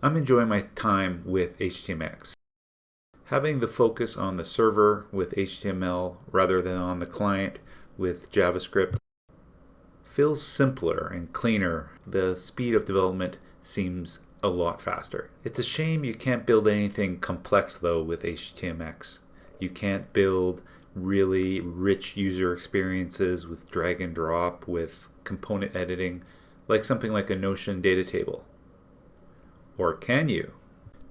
I'm enjoying my time with HTMX. Having the focus on the server with HTML rather than on the client with JavaScript feels simpler and cleaner. The speed of development seems a lot faster. It's a shame you can't build anything complex though with HTMX. You can't build really rich user experiences with drag and drop, with component editing, like something like a Notion data table. Or can you?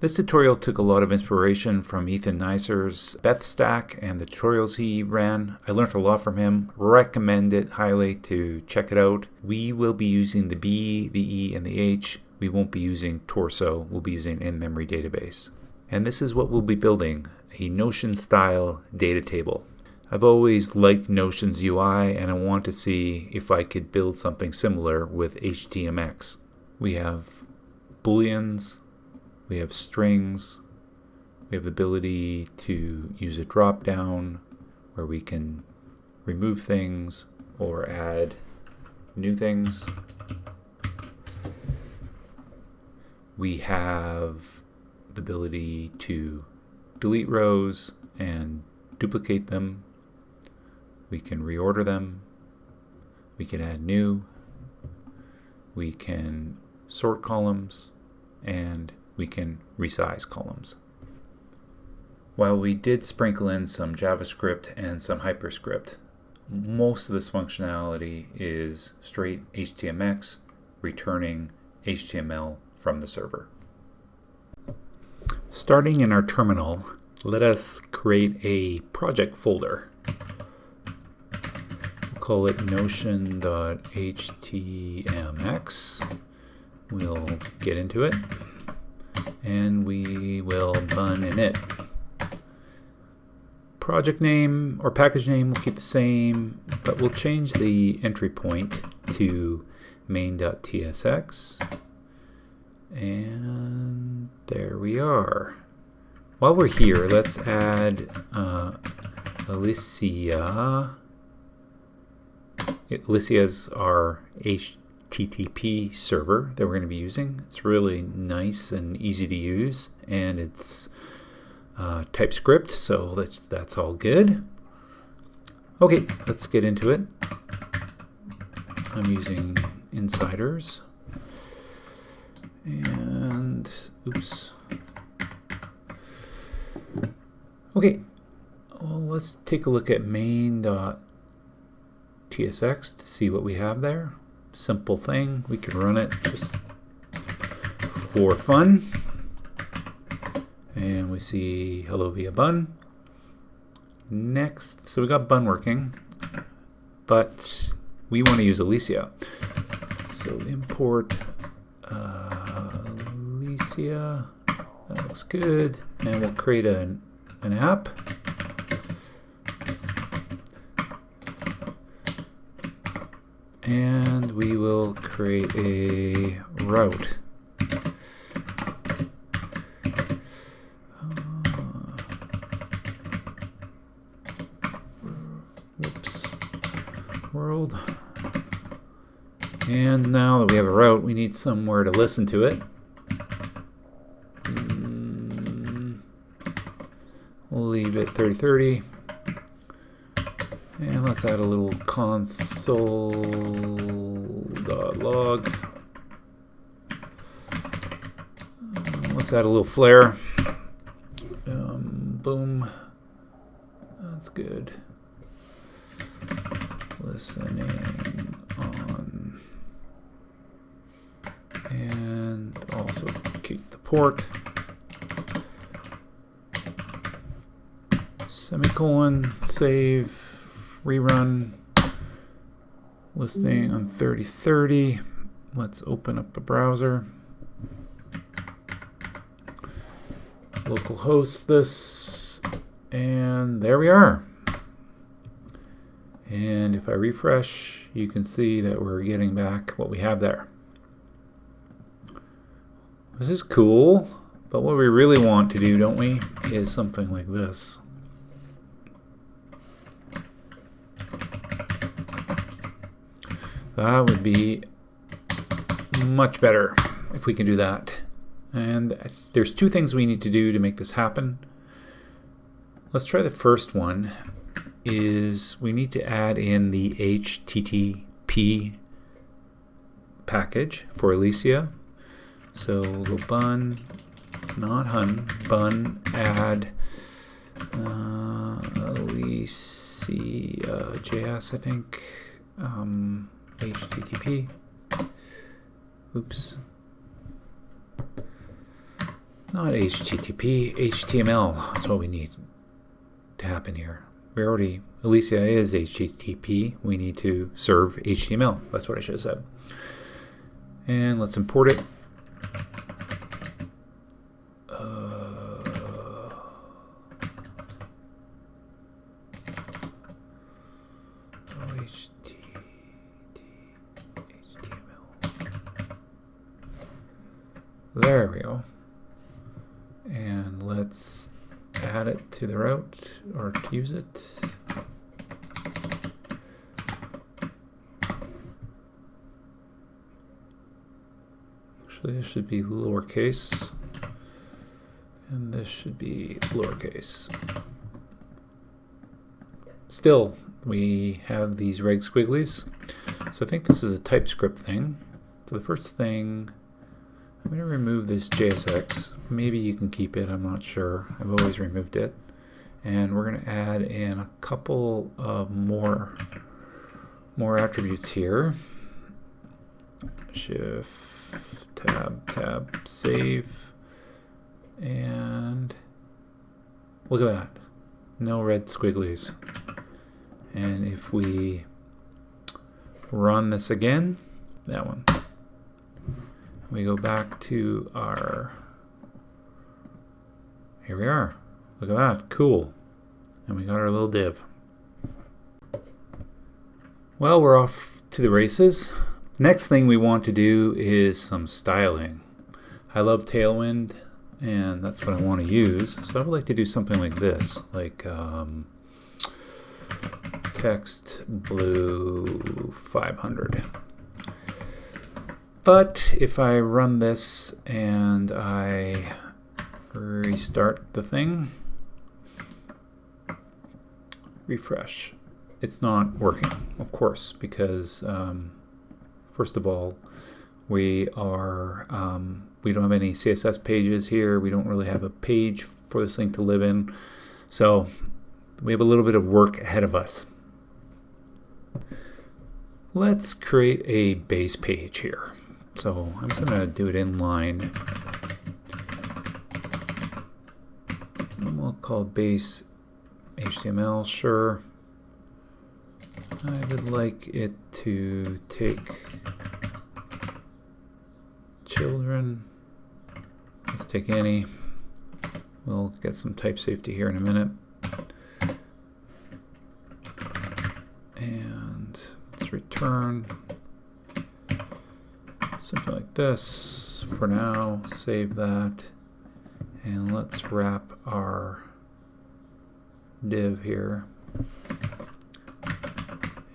This tutorial took a lot of inspiration from Ethan Neisser's Beth Stack and the tutorials he ran. I learned a lot from him. Recommend it highly to check it out. We will be using the B, the E, and the H. We won't be using torso. We'll be using in-memory database. And this is what we'll be building, a Notion-style data table. I've always liked Notion's UI, and I want to see if I could build something similar with HTMX. We have booleans, we have strings, we have the ability to use a drop-down where we can remove things or add new things. We have the ability to delete rows and duplicate them. We can reorder them. We can add new. We can sort columns, and we can resize columns. While we did sprinkle in some JavaScript and some Hyperscript, most of this functionality is straight HTMX returning HTML from the server. Starting in our terminal, let us create a project folder. We'll call it notion.htmx. We'll get into it, and we will bun init. Project name or package name will keep the same, but we'll change the entry point to main.tsx. And there we are. While we're here, let's add Elisia. Elisia is our HTTP server that we're going to be using. It's really nice and easy to use, and it's TypeScript, so that's all good. Okay, let's get into it. I'm using insiders. And oops. Okay, well, let's take a look at main.tsx to see what we have there. Simple thing. We can run it just for fun. And we see hello via bun. Next, so we got bun working, but we want to use Elisia. So import Elisia, that looks good, and we'll create an app. And we will create a route. Whoops. World. And now that we have a route, we need somewhere to listen to it. We'll leave it 3030. And let's add a little console.log. Let's add a little flare. Boom. That's good. Listening on. And also keep the port. Semicolon, save, rerun, listing on 3030. Let's open up the browser. Localhost this, and there we are. And if I refresh, you can see that we're getting back what we have there. This is cool, but what we really want to do, don't we, is something like this. That would be much better if we can do that. And there's two things we need to do to make this happen. Let's try the first one. Is we need to add in the HTTP package for Elisia. So we'll go bun, not hun, bun add ElysiaJS, I think, HTTP. Oops. Not HTTP, HTML. That's what we need to happen here. Elisia is HTTP. We need to serve HTML. That's what I should have said. And let's import it. There we go. And let's add it to the route, or to use it. Actually, this should be lowercase, and this should be lowercase. Still, we have these reg squigglies, so I think this is a TypeScript thing. So the first thing, I'm going to remove this JSX. Maybe you can keep it, I'm not sure. I've always removed it. And we're going to add in a couple of more attributes here. Shift, tab, save. And look at that. No red squigglies. And if we run this again, that one. We go back to our, here we are. Look at that, cool. And we got our little div. Well, we're off to the races. Next thing we want to do is some styling. I love Tailwind, and that's what I want to use. So I would like to do something like this, like text blue 500. But if I run this and I restart the thing, refresh, it's not working, of course, because first of all, we don't have any CSS pages here. We don't really have a page for this thing to live in. So we have a little bit of work ahead of us. Let's create a base page here. So I'm just going to do it inline. And we'll call base HTML, sure. I would like it to take children. Let's take any. We'll get some type safety here in a minute. And let's return something like this for now. Save that. And let's wrap our div here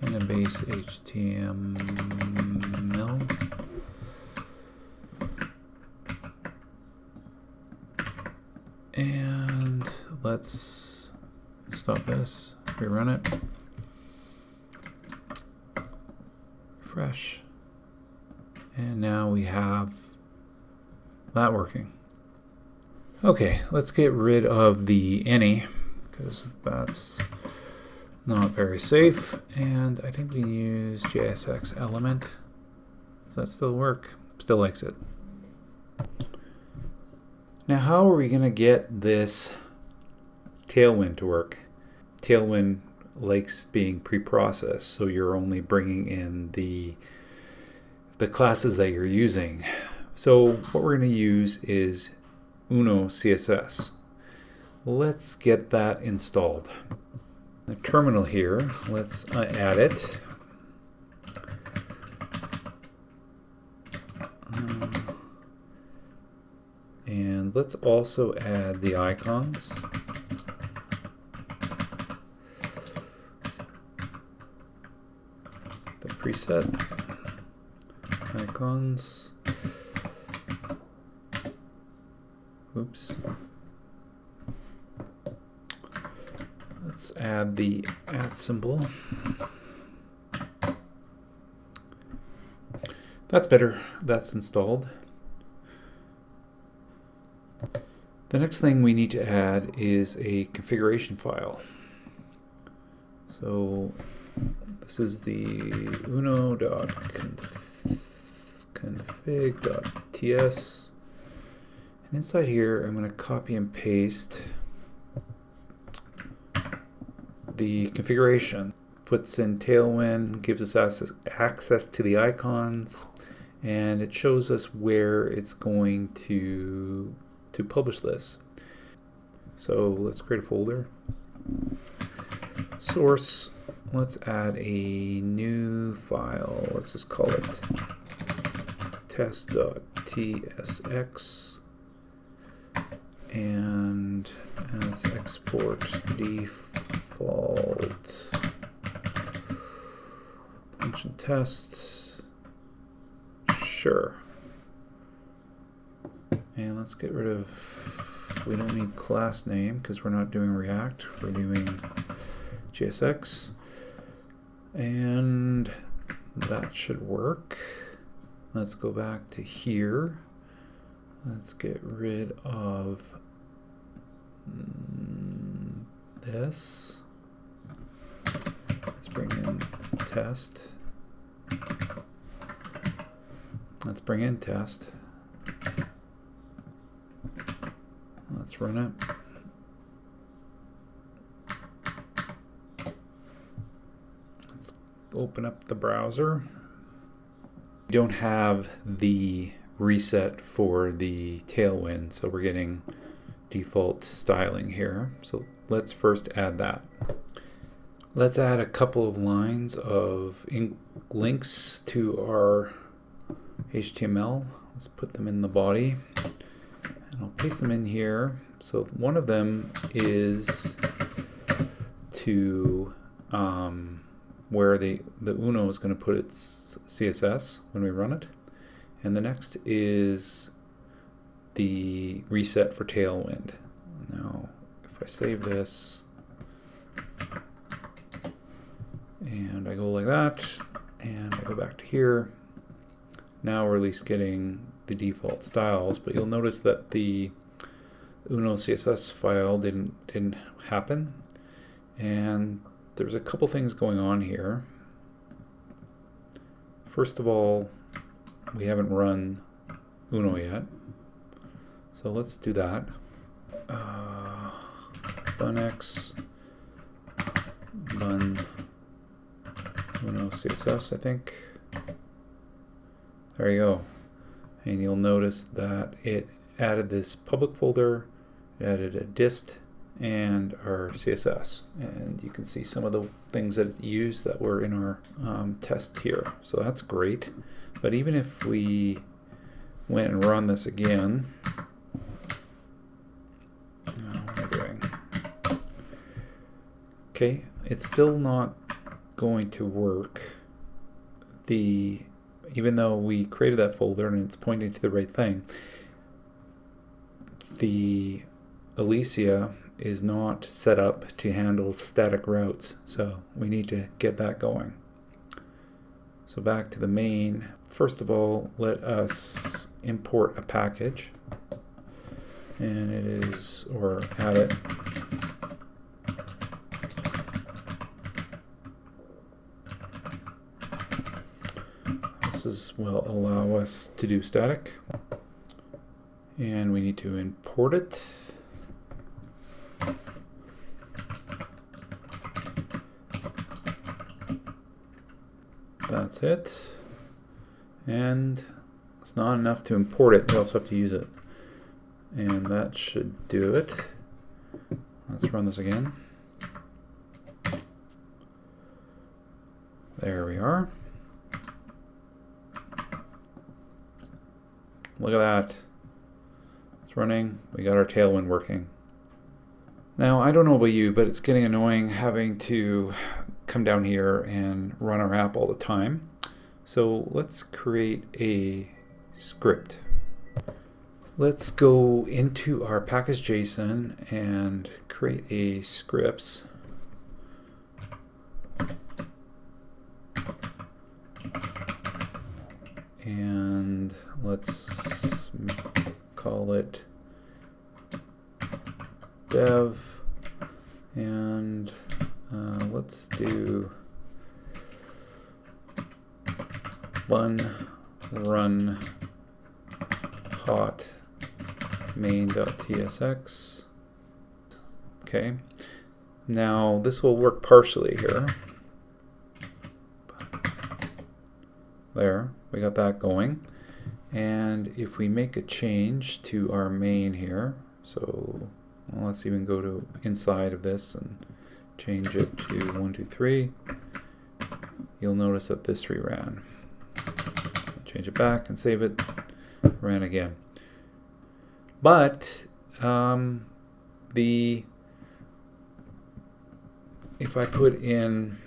in a base HTML. And let's stop this, rerun it, refresh, and now we have that working. Okay, let's get rid of the any, because that's not very safe, and I think we can use JSX element. Does that still work? Still likes it. Now, how are we going to get this Tailwind to work? Tailwind likes being pre-processed, so you're only bringing in the classes that you're using. So what we're going to use is UnoCSS. Let's get that installed. The terminal here, let's add it. And let's also add the icons. The preset icons. Oops. Let's add the @ symbol. That's better. That's installed. The next thing we need to add is a configuration file. So this is the uno.config.ts. And inside here, I'm going to copy and paste the configuration. Puts in Tailwind, gives us access to the icons, and it shows us where it's going to publish this. So let's create a folder. Source, let's add a new file. Let's just call it test.tsx, and let's export default function test. Sure. And let's get rid of, we don't need class name because we're not doing React, we're doing JSX. And that should work. Let's go back to here. Let's get rid of this. Let's bring in test. Let's bring in test. Let's run it. Let's open up the browser. We don't have the reset for the Tailwind, so we're getting default styling here. So let's first add that. Let's add a couple of lines of links to our HTML. Let's put them in the body. And I'll paste them in here. So one of them is to where the Uno is going to put its CSS when we run it. And the next is the reset for Tailwind. Now, if I save this, and I go like that, and I go back to here, now we're at least getting the default styles, but you'll notice that the UnoCSS file didn't happen, and there's a couple things going on here. First of all, we haven't run Uno yet, so let's do that. Bunx bun UnoCSS, I think. There you go. And you'll notice that it added this public folder, it added a dist, and our CSS. And you can see some of the things that it used that were in our test here. So that's great. But even if we went and run this again, what am I doing? Okay, it's still not going to work. Even though we created that folder and it's pointing to the right thing, the Elisia is not set up to handle static routes, so we need to get that going. So back to the main. First of all, let us import a package, and it is, or add it. This will allow us to do static, and we need to import it. That's it, and it's not enough to import it, we also have to use it, and that should do it. Let's run this again. There we are. Look at that. It's running. We got our Tailwind working. Now, I don't know about you, but it's getting annoying having to come down here and run our app all the time. So let's create a script. Let's go into our package.json and create a scripts. And let's call it dev, and let's do bun run hot main.tsx. Okay, now this will work partially here. There, we got that going. And if we make a change to our main here, so let's even go to inside of this and change it to 1, 2, 3, you'll notice that this reran. Change it back and save it, ran again. But if I put in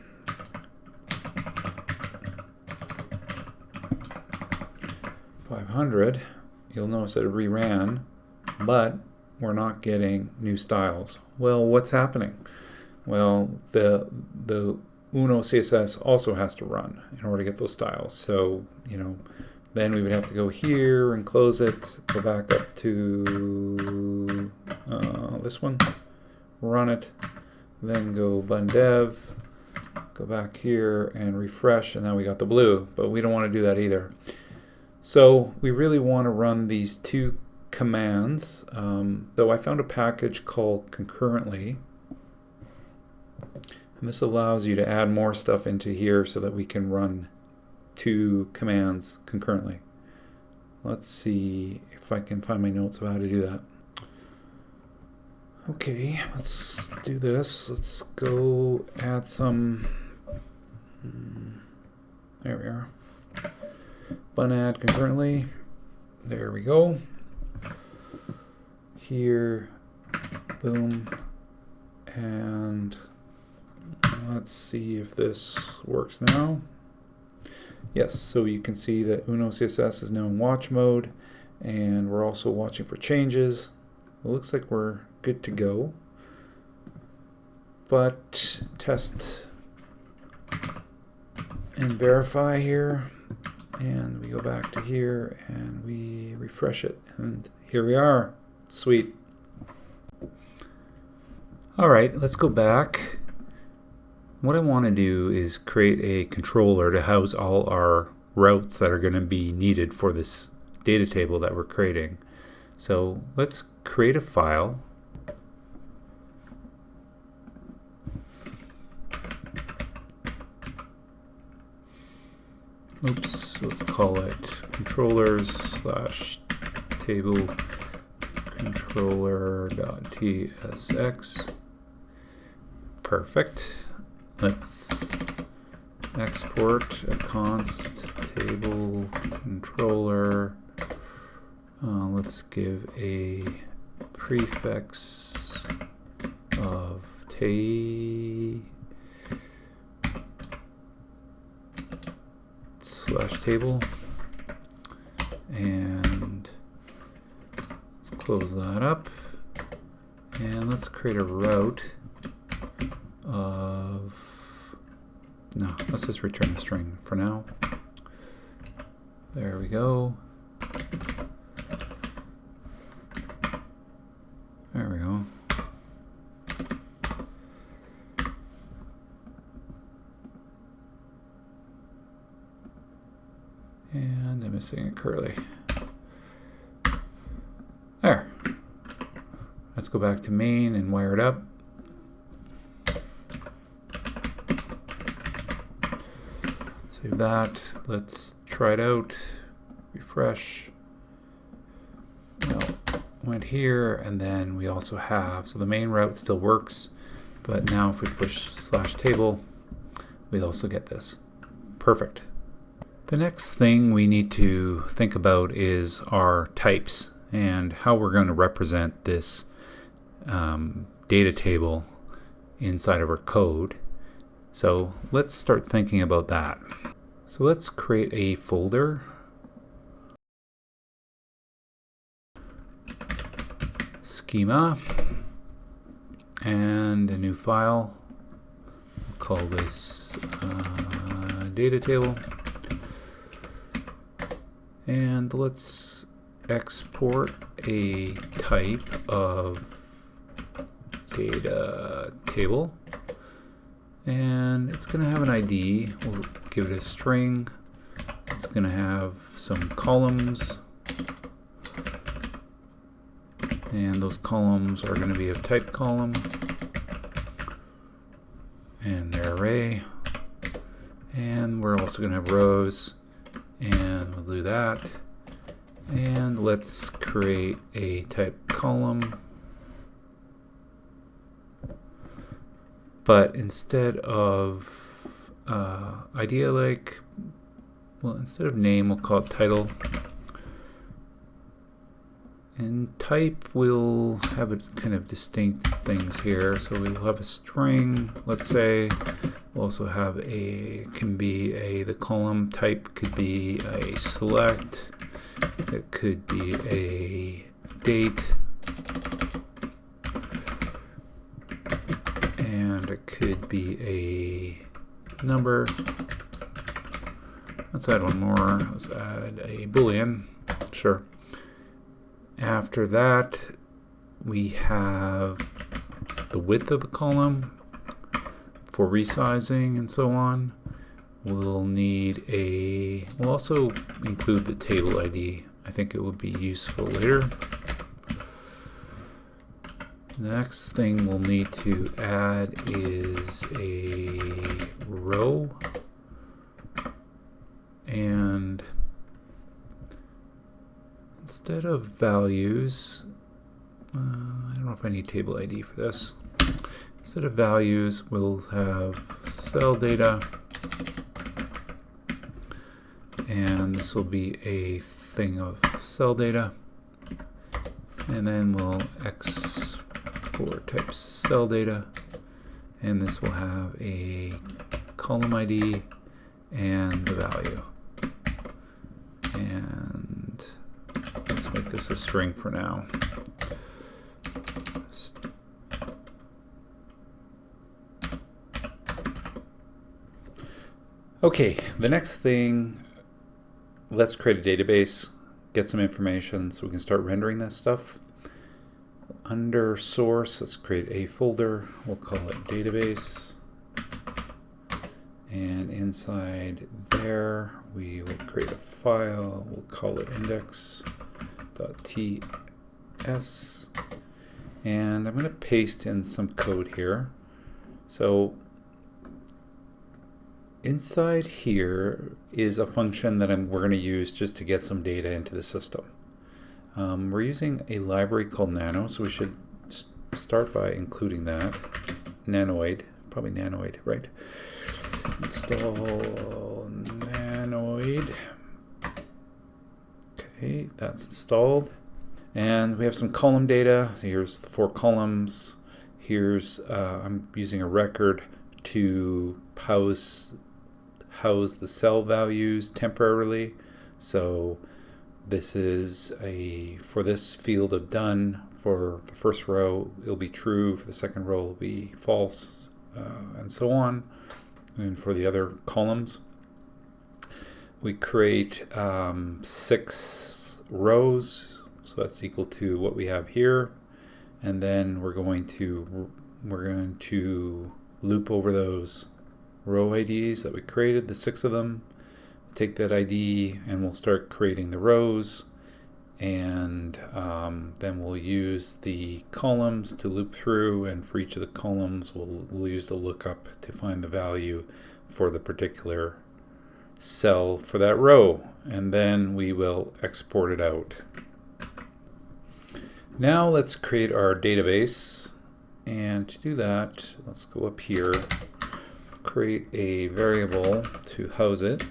.500, you'll notice that it reran, but we're not getting new styles. Well, what's happening? Well, the UnoCSS also has to run in order to get those styles. So, then we would have to go here and close it, go back up to this one, run it, then go bun dev, go back here and refresh, and now we got the blue, but we don't want to do that either. So we really want to run these two commands. So I found a package called concurrently, and this allows you to add more stuff into here so that we can run two commands concurrently. Let's see if I can find my notes of how to do that. Okay, let's do this. Let's go add some. There we are. Bun add concurrently. There we go. Here, boom, and let's see if this works now. Yes, so you can see that UnoCSS is now in watch mode, and we're also watching for changes. It looks like we're good to go. But test and verify here, and we go back to here and we refresh it, and here we are. Sweet. Alright, let's go back. What I want to do is create a controller to house all our routes that are going to be needed for this data table that we're creating. So let's create a file. Oops, let's call it controllers/table controller.tsx. Perfect. Let's export a const table controller. Let's give a prefix of /table, and let's close that up, and let's create a route of, no, let's just return the string for now. There we go. There we go. And I'm missing a curly. There. Let's go back to main and wire it up. Save that. Let's try it out. Refresh. Well, went here, and then we also have, so the main route still works, but now if we push /table, we also get this. Perfect. The next thing we need to think about is our types and how we're going to represent this data table inside of our code. So let's start thinking about that. So let's create a folder. schema and a new file. We'll call this data table. And let's export a type of data table. And it's going to have an ID. We'll give it a string. It's going to have some columns. And those columns are going to be of type column. And their array. And we're also going to have rows. And we'll do that. And let's create a type column. But instead of instead of name, we'll call it title. And type, we'll have a kind of distinct things here. So we'll have a string, let's say. We'll also have the column type could be a select. It could be a date. And it could be a number. Let's add one more. Let's add a boolean. Sure. After that, we have the width of the column for resizing and so on. We'll also include the table ID. I think it would be useful later. The next thing we'll need to add is a row. And instead of values, I don't know if I need table ID for this. Instead of values, we'll have cell data. And this will be a thing of cell data. And then we'll export type cell data. And this will have a column ID and the value. And let's make this a string for now. Okay, the next thing, let's create a database, get some information so we can start rendering this stuff. Under source, let's create a folder. We'll call it database. And inside there, we will create a file. We'll call it index.ts. And I'm going to paste in some code here. So inside here is a function that we're going to use just to get some data into the system. We're using a library called Nano, so we should start by including that. Nanoid, probably Nanoid, right? Install Nanoid. Okay, that's installed. And we have some column data. Here's the 4 columns. Here's, I'm using a record to house the cell values temporarily. So this is for this field of done, for the first row it'll be true, for the second row it'll be false, and so on. And for the other columns, we create 6 rows, so that's equal to what we have here. And then we're going to loop over those row IDs that we created, the 6 of them. Take that ID and we'll start creating the rows, and then we'll use the columns to loop through, and for each of the columns we'll use the lookup to find the value for the particular cell for that row, and then we will export it out. Now let's create our database, and to do that, let's go up here, create a variable to house it.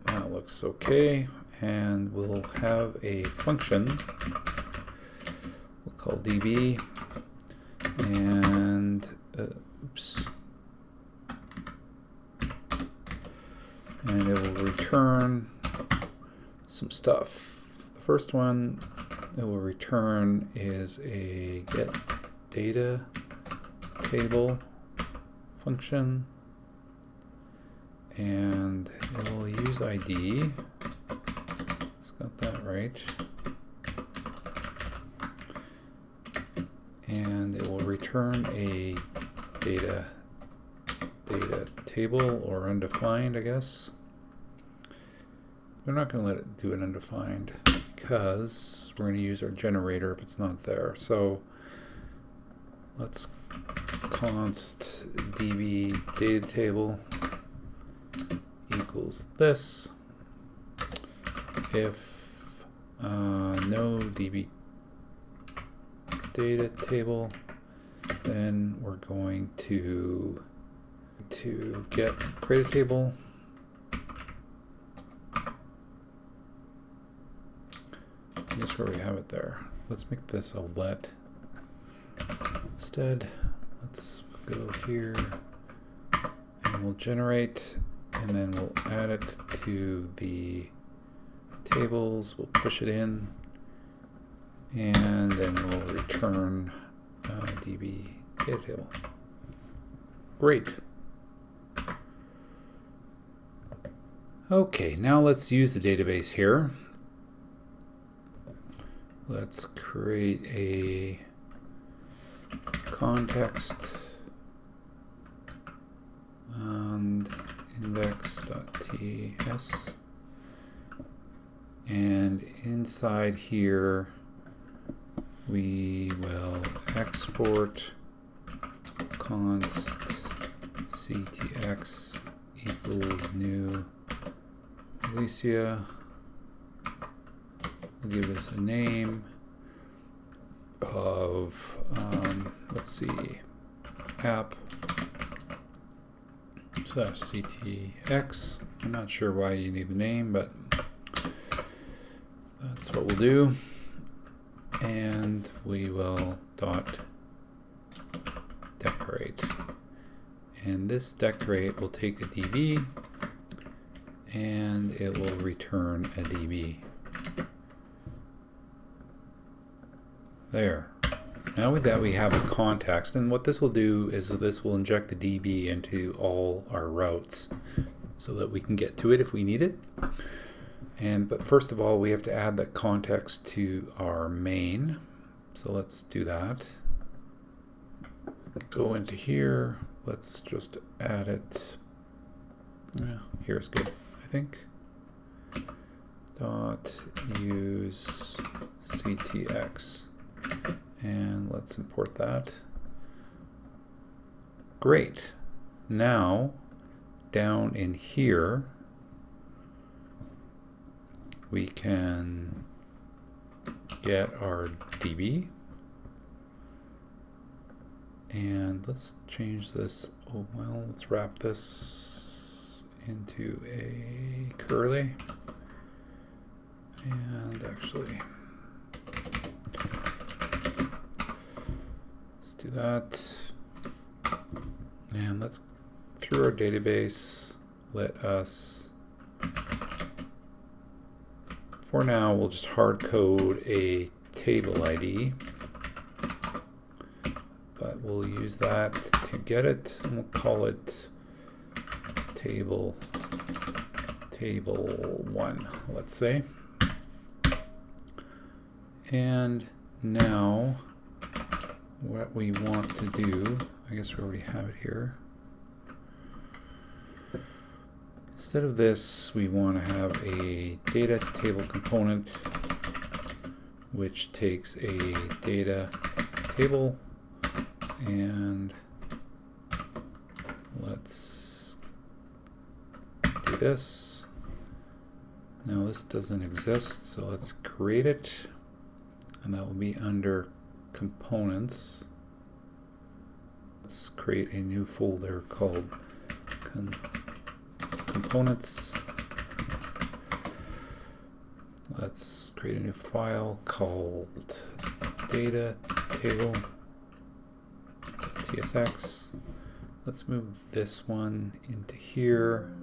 That looks okay, and we'll have a function we'll call db, and and it will return some stuff. The first one it will return is a get data table function, and it will use ID. It's got that right. And it will return a data table or undefined, I guess. We're not going to let it do an undefined because we're going to use our generator if it's not there. So let's const db data table equals this. If no db data table, then we're going to get create a table. I guess where we have it there. Let's make this a let. Instead, let's go here and we'll generate, and then we'll add it to the tables. We'll push it in, and then we'll return db data table. Great. Okay, now let's use the database here. Let's create a context and index.ts, and inside here we will export const ctx equals new Elisia. We'll give this a name of, let's see, app / ctx. I'm not sure why you need the name, but that's what we'll do. And we will decorate. And this decorate will take a db and it will return a db. There. Now with that we have a context, and what this will do is this will inject the db into all our routes so that we can get to it if we need it. But first of all we have to add that context to our main. So let's do that. Go into here. Let's just add it. Yeah, here's good, I think. Use ctx. And let's import that. Great. Now, down in here, we can get our DB. And let's change this. Oh, well, let's wrap this into a curly. And actually, do that, and let's through our database let us, for now we'll just hard code a table ID, but we'll use that to get it, and we'll call it table 1, let's say. And now what we want to do, I guess we already have it here. Instead of this, we want to have a data table component which takes a data table, and let's do this. Now this doesn't exist, so let's create it, and that will be under components. Let's create a new folder called components. Let's create a new file called data table tsx. Let's move this one into here,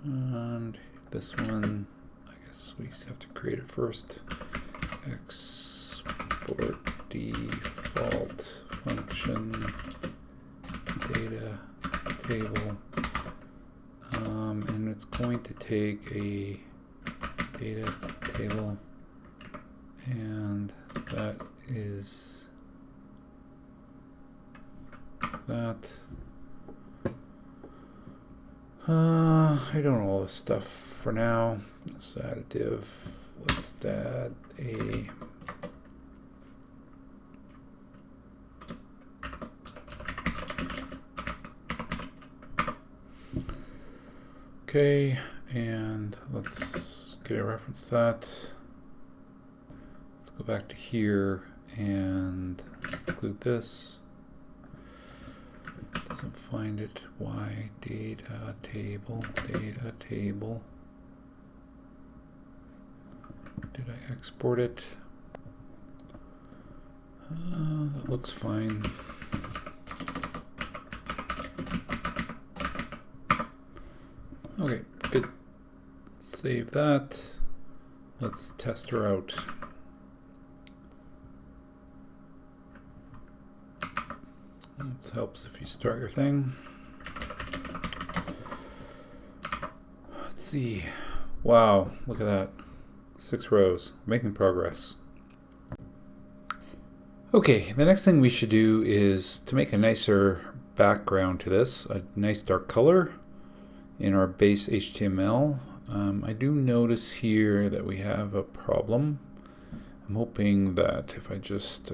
and This one, I guess we have to create it first. Export default function data table. And it's going to take a data table, and that is that. I don't know all this stuff for now. Let's add a div. Let's add a okay, and let's get a reference to that. Let's go back to here and include this. Doesn't find it. Why? Data table, data table. Did I export it? That looks fine. Okay, good. Save that. Let's test her out. This helps if you start your thing. Let's see. Wow, look at that. 6 rows. Making progress. Okay, the next thing we should do is to make a nicer background to this, a nice dark color in our base HTML. I do notice here that we have a problem. I'm hoping that if I just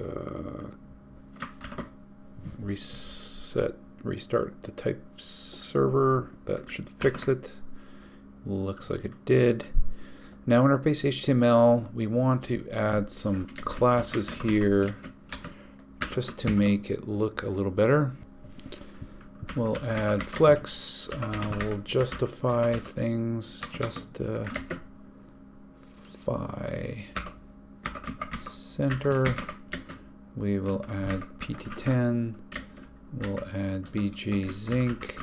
restart the type server, that should fix it. Looks like it did. Now in our base HTML, we want to add some classes here just to make it look a little better. We'll add flex, we'll justify things, justify center. We will add pt10, we'll add bg zinc,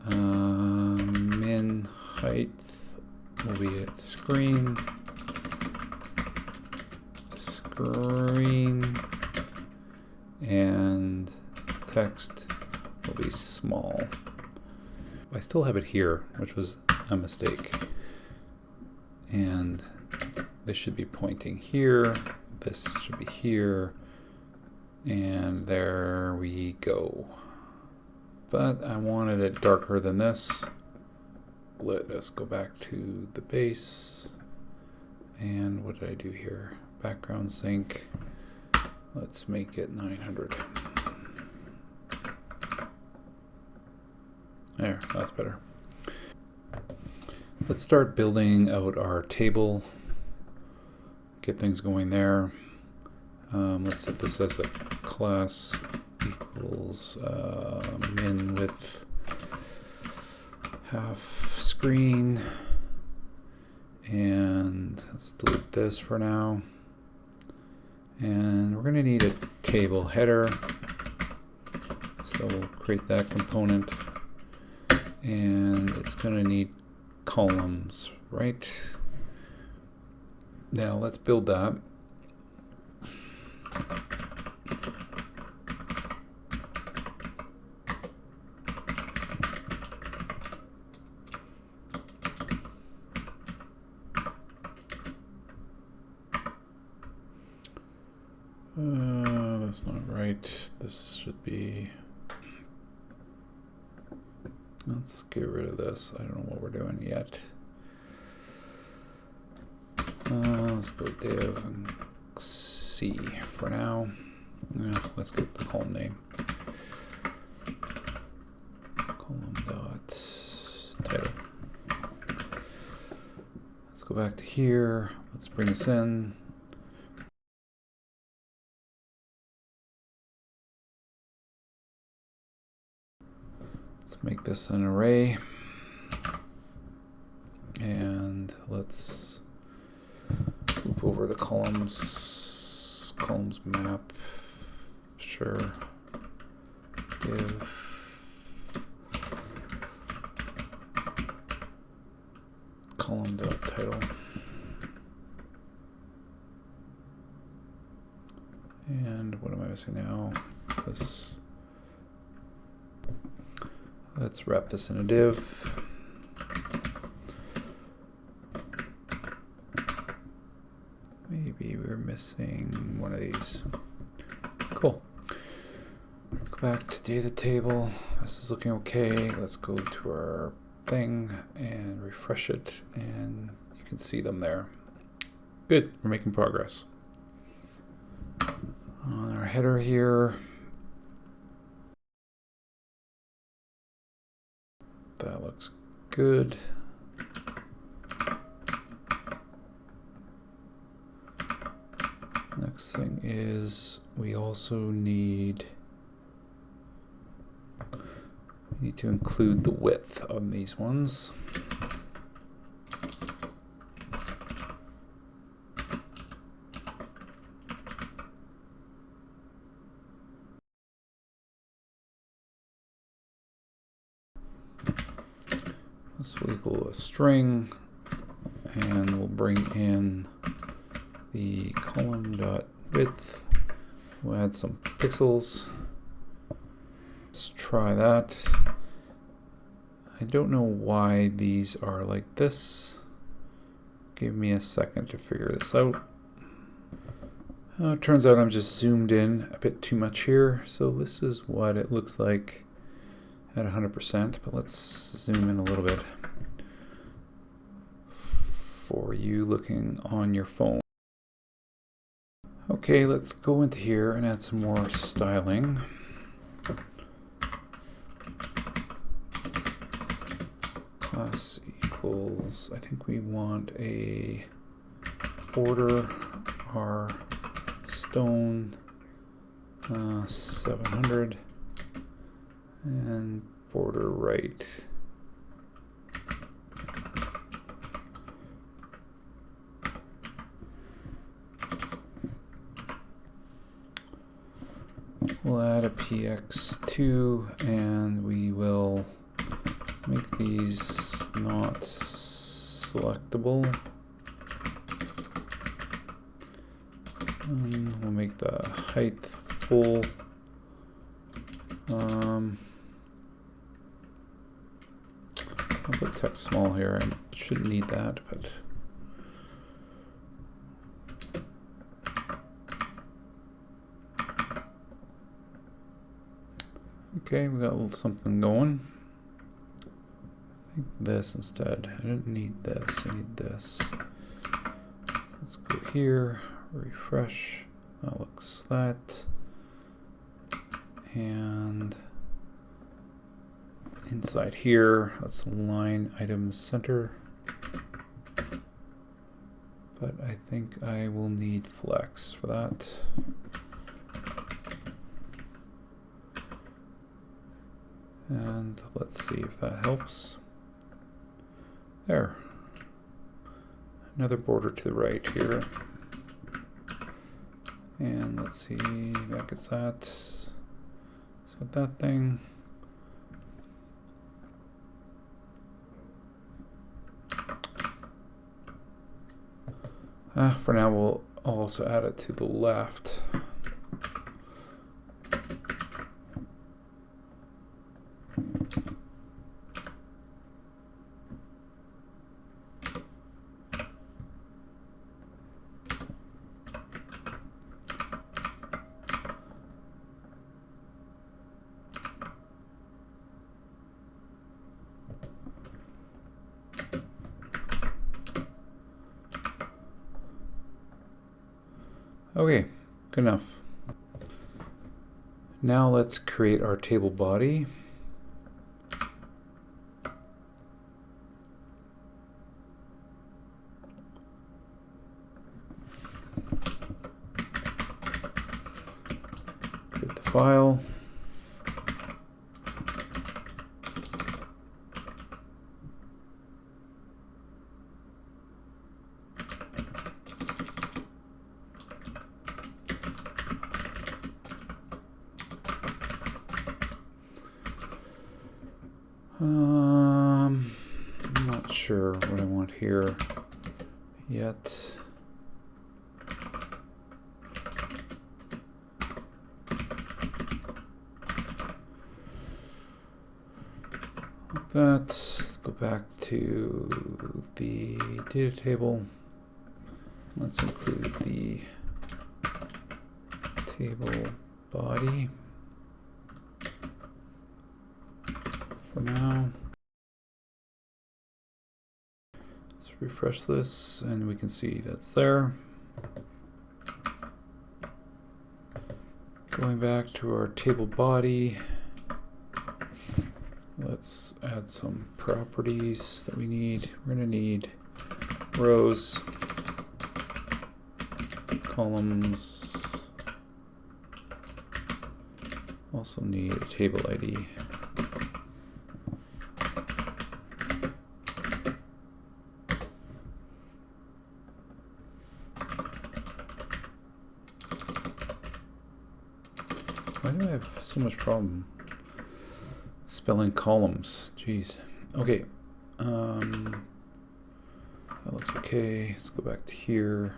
min height will be at screen, and text will be small. I still have it here, which was a mistake. And this should be pointing here. This should be here. And there we go. But I wanted it darker than this. Let us go back to the base. And what did I do here? Background sync. Let's make it 900. There, that's better. Let's start building out our table. Get things going there. Let's set this as a class equals min width half screen. And let's delete this for now. And we're going to need a table header. So we'll create that component. And it's going to need columns, right? Now let's build that. That's not right. This should be... Let's get rid of this. I don't know what we're doing yet. Let's go div and C for now. Let's get the column name. Column dot title. Let's go back to here. Let's bring this in. Let's make this an array, and let's loop over the columns map, sure, div, column.title. And what am I missing now? This. Let's wrap this in a div. Maybe we're missing one of these. Cool. Go back to data table. This is looking okay. Let's go to our thing and refresh it, and you can see them there. Good, we're making progress. On our header here, that looks good. Next thing is we also need to include the width on these ones. This will equal a string, and we'll bring in the column.width. We'll add some pixels. Let's try that. I don't know why these are like this. Give me a second to figure this out. It turns out I'm just zoomed in a bit too much here, so this is what it looks like at 100%, but let's zoom in a little bit for you looking on your phone. Okay, let's go into here and add some more styling. Class equals, I think we want a border, our stone 700, and border right. We'll add a px2, and we will make these not selectable. We'll make the height full. I'll put text small here. I shouldn't need that, but okay, we got a little something going. I think this instead. I didn't need this. I need this. Let's go here, refresh. That looks that. And inside here, let's line items center. But I think I will need flex for that. And let's see if that helps. There. Another border to the right here. And let's see, that gets that. So that thing. For now, we'll also add it to the left. Okay, good enough. Now let's create our table body. Create the file. I'm not sure sure what I want here yet. Let's go back to the data table. Let's include the table body for now. Let's refresh this and we can see that's there. Going back to our table body, let's add some properties that we need. We're going to need rows, columns, also need a table ID. Why do I have so much problem spelling columns? Jeez. Okay. That looks okay. Let's go back to here.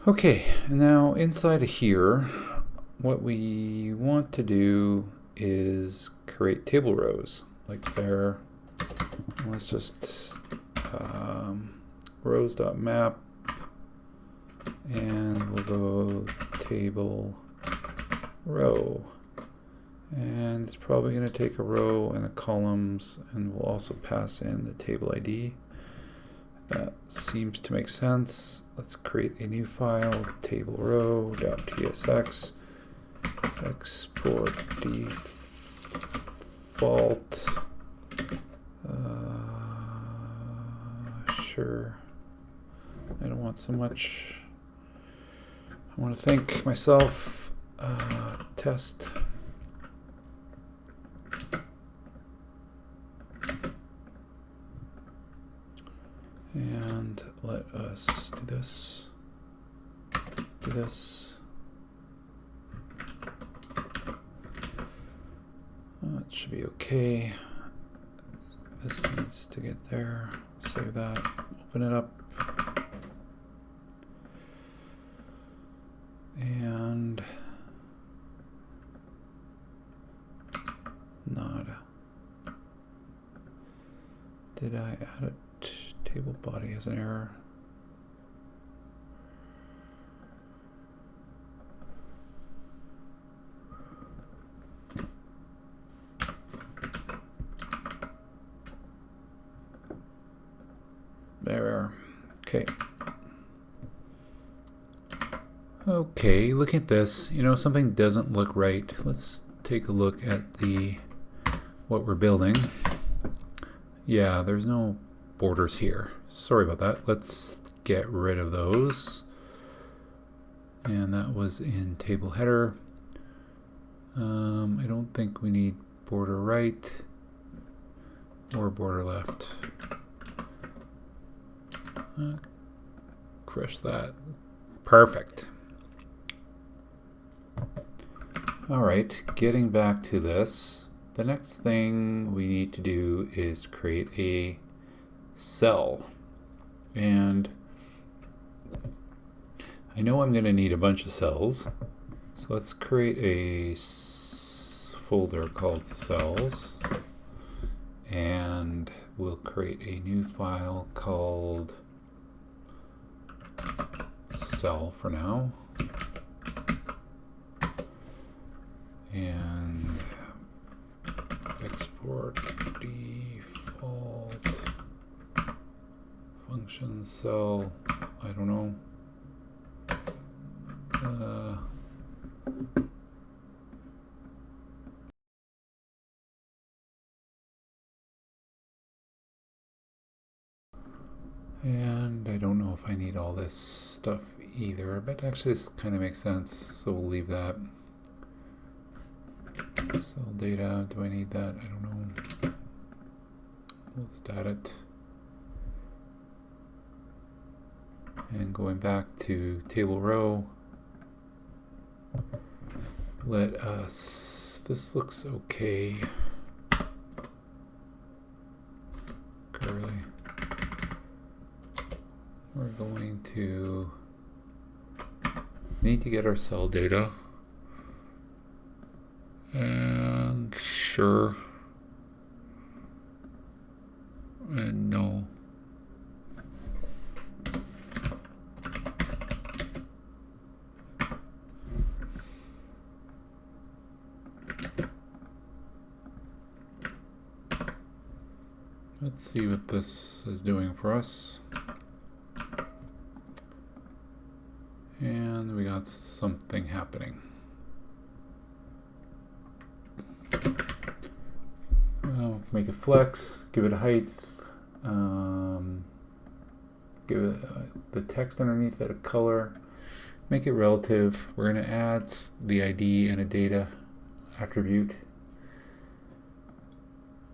Okay, now inside of here, what we want to do is create table rows, like there. Let's just rows.map, and we'll go table row. And it's probably going to take a row and the columns, and we'll also pass in the table ID. That seems to make sense. Let's create a new file, table row.tsx, export default. Sure. I don't want so much. I want to thank myself. Test. And let us do this. Do this. It should be okay. This needs to get there. Save that. Open it up. And nada. Did I add it? Table body has an error. There. Okay. Okay, looking at this, you know, something doesn't look right. Let's take a look at what we're building. Yeah, there's no borders here. Sorry about that. Let's get rid of those. And that was in table header. I don't think we need border right or border left. Crush that. Perfect. All right, getting back to this, the next thing we need to do is create a cell. And I know I'm going to need a bunch of cells. So let's create a folder called cells. And we'll create a new file called cell for now. And export default function cell, I don't know. And I don't know if I need all this stuff either, but actually this kind of makes sense, so we'll leave that. Cell data, do I need that? I don't know. We'll stat it. And going back to table row, let us, this looks okay. Curly. We're going to need to get our cell data. And sure. And no. Let's see what this is doing for us. And we got something happening. Well, make it flex, give it a height, give it the text underneath it a color, make it relative. We're going to add the ID and a data attribute.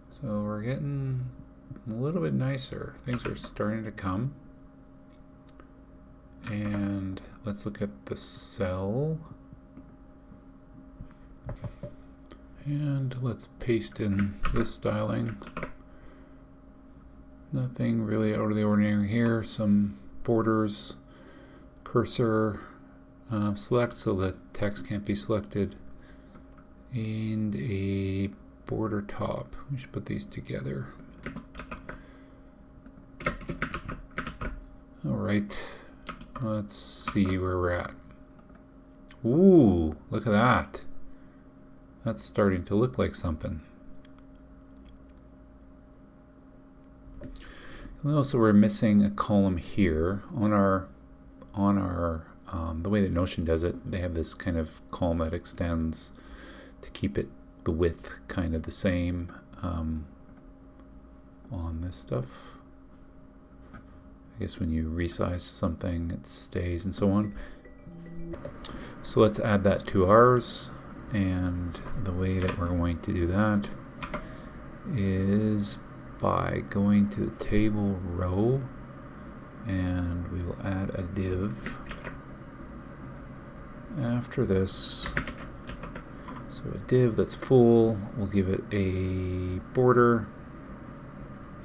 So we're getting a little bit nicer. Things are starting to come. And let's look at the cell. And let's paste in this styling. Nothing really out of the ordinary here. Some borders, cursor, select so that text can't be selected, and a border top. We should put these together. All right, let's see where we're at. Ooh, look at that. That's starting to look like something. And also we're missing a column here on our the way that Notion does it. They have this kind of column that extends to keep it the width kind of the same on this stuff. I guess when you resize something, it stays and so on. So let's add that to ours. And the way that we're going to do that is by going to the table row, and we will add a div after this. So a div that's full, we'll give it a border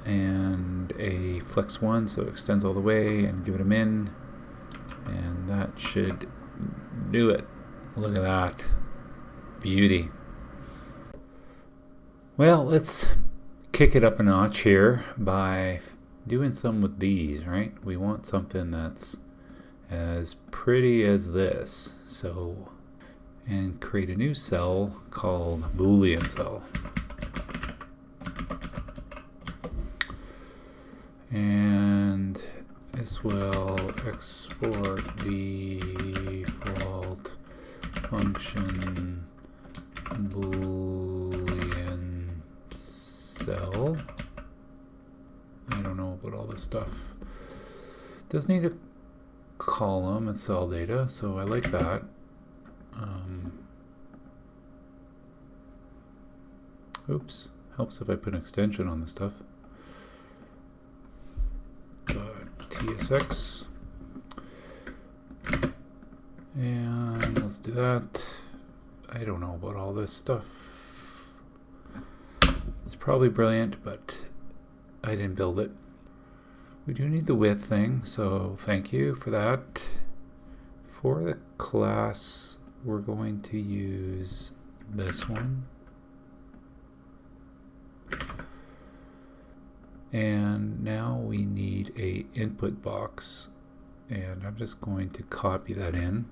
and a flex one, so it extends all the way, and give it a min, and that should do it. Look at that. Beauty. Well, let's kick it up a notch here by doing some with these, right? We want something that's as pretty as this. So, and create a new cell called boolean cell. And this will export default function boolean cell. I don't know about all this stuff. Does need a column and cell data, so I like that. Oops, helps if I put an extension on the stuff. .tsx, and let's do that. I don't know about all this stuff. It's probably brilliant, but I didn't build it. We do need the width thing, so thank you for that. For the class, we're going to use this one. And now we need a input box, and I'm just going to copy that in.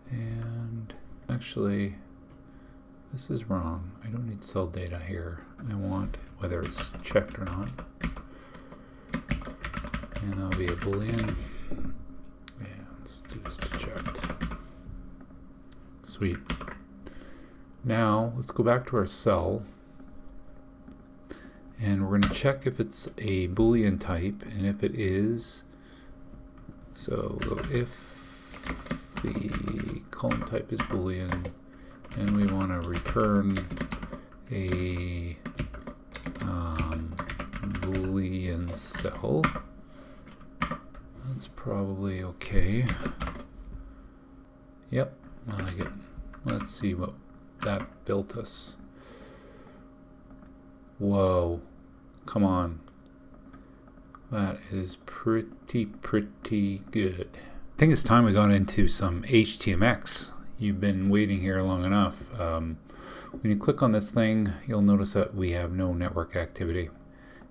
And actually, this is wrong. I don't need cell data here. I want whether it's checked or not. And that'll be a boolean. And let's do this to checked. Sweet. Now let's go back to our cell, And we're going to check if it's a boolean type, and if it is, so if the column type is boolean and we want to return a boolean cell, that's probably okay. Yep, I like it. Let's see what that built us. Whoa, come on. That is pretty good. I think it's time we got into some HTMX. You've been waiting here long enough. When you click on this thing, you'll notice that we have no network activity.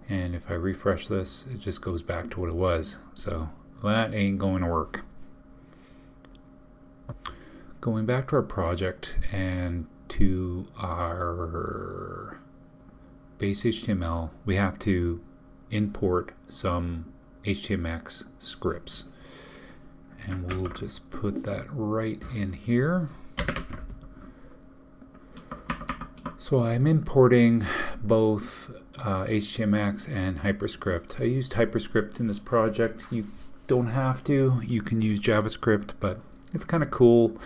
And if I refresh this, it just goes back to what it was. So that ain't going to work. Going back to our project and to our base HTML, we have to import some HTMX scripts. And we'll just put that right in here. So I'm importing both HTMX and Hyperscript. I used Hyperscript in this project. You don't have to. You can use JavaScript, but it's kind of cool.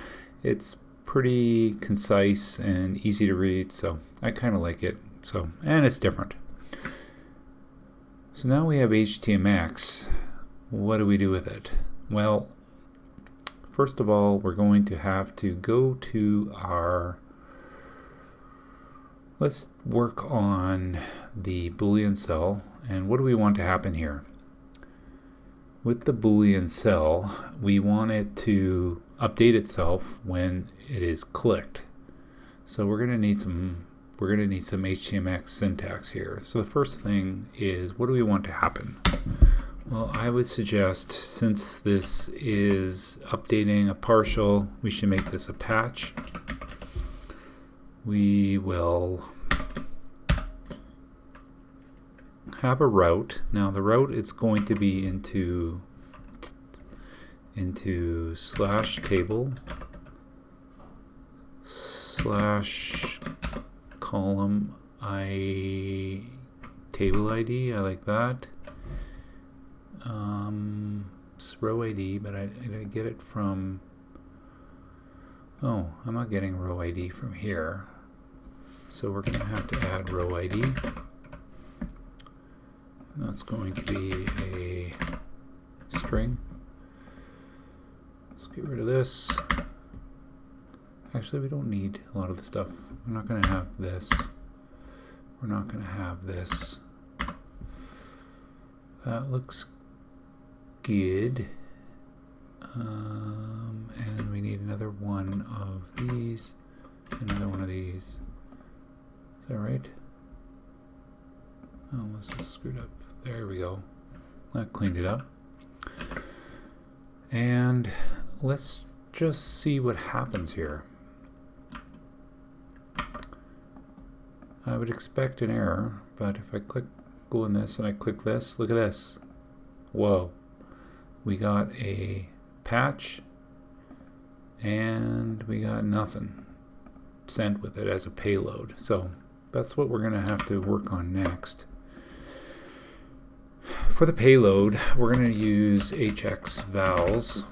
It's pretty concise and easy to read, so I kind of like it. So, and it's different. So now we have HTMX. What do we do with it? Well, first of all, we're going to have to go to our, let's work on the Boolean cell. And what do we want to happen here? With the Boolean cell, we want it to update itself when it is clicked. So we're going to need some HTMX syntax here. So the first thing is, what do we want to happen? Well, I would suggest, since this is updating a partial, we should make this a patch. We will have a route. Now the route, it's going to be into slash table slash column table ID. I like that. Row ID, but I get it from, oh, I'm not getting row ID from here. So we're going to have to add row ID. And that's going to be a string. Let's get rid of this. Actually, we don't need a lot of the stuff. We're not going to have this. We're not going to have this. That looks good. And we need another one of these, another one of these. Is that right? Oh, this is screwed up. There we go. That cleaned it up. And let's just see what happens here. I would expect an error, but if I go in this and I click this, look at this. Whoa. We got a patch and we got nothing sent with it as a payload. So that's what we're going to have to work on next. For the payload, we're going to use hx vals,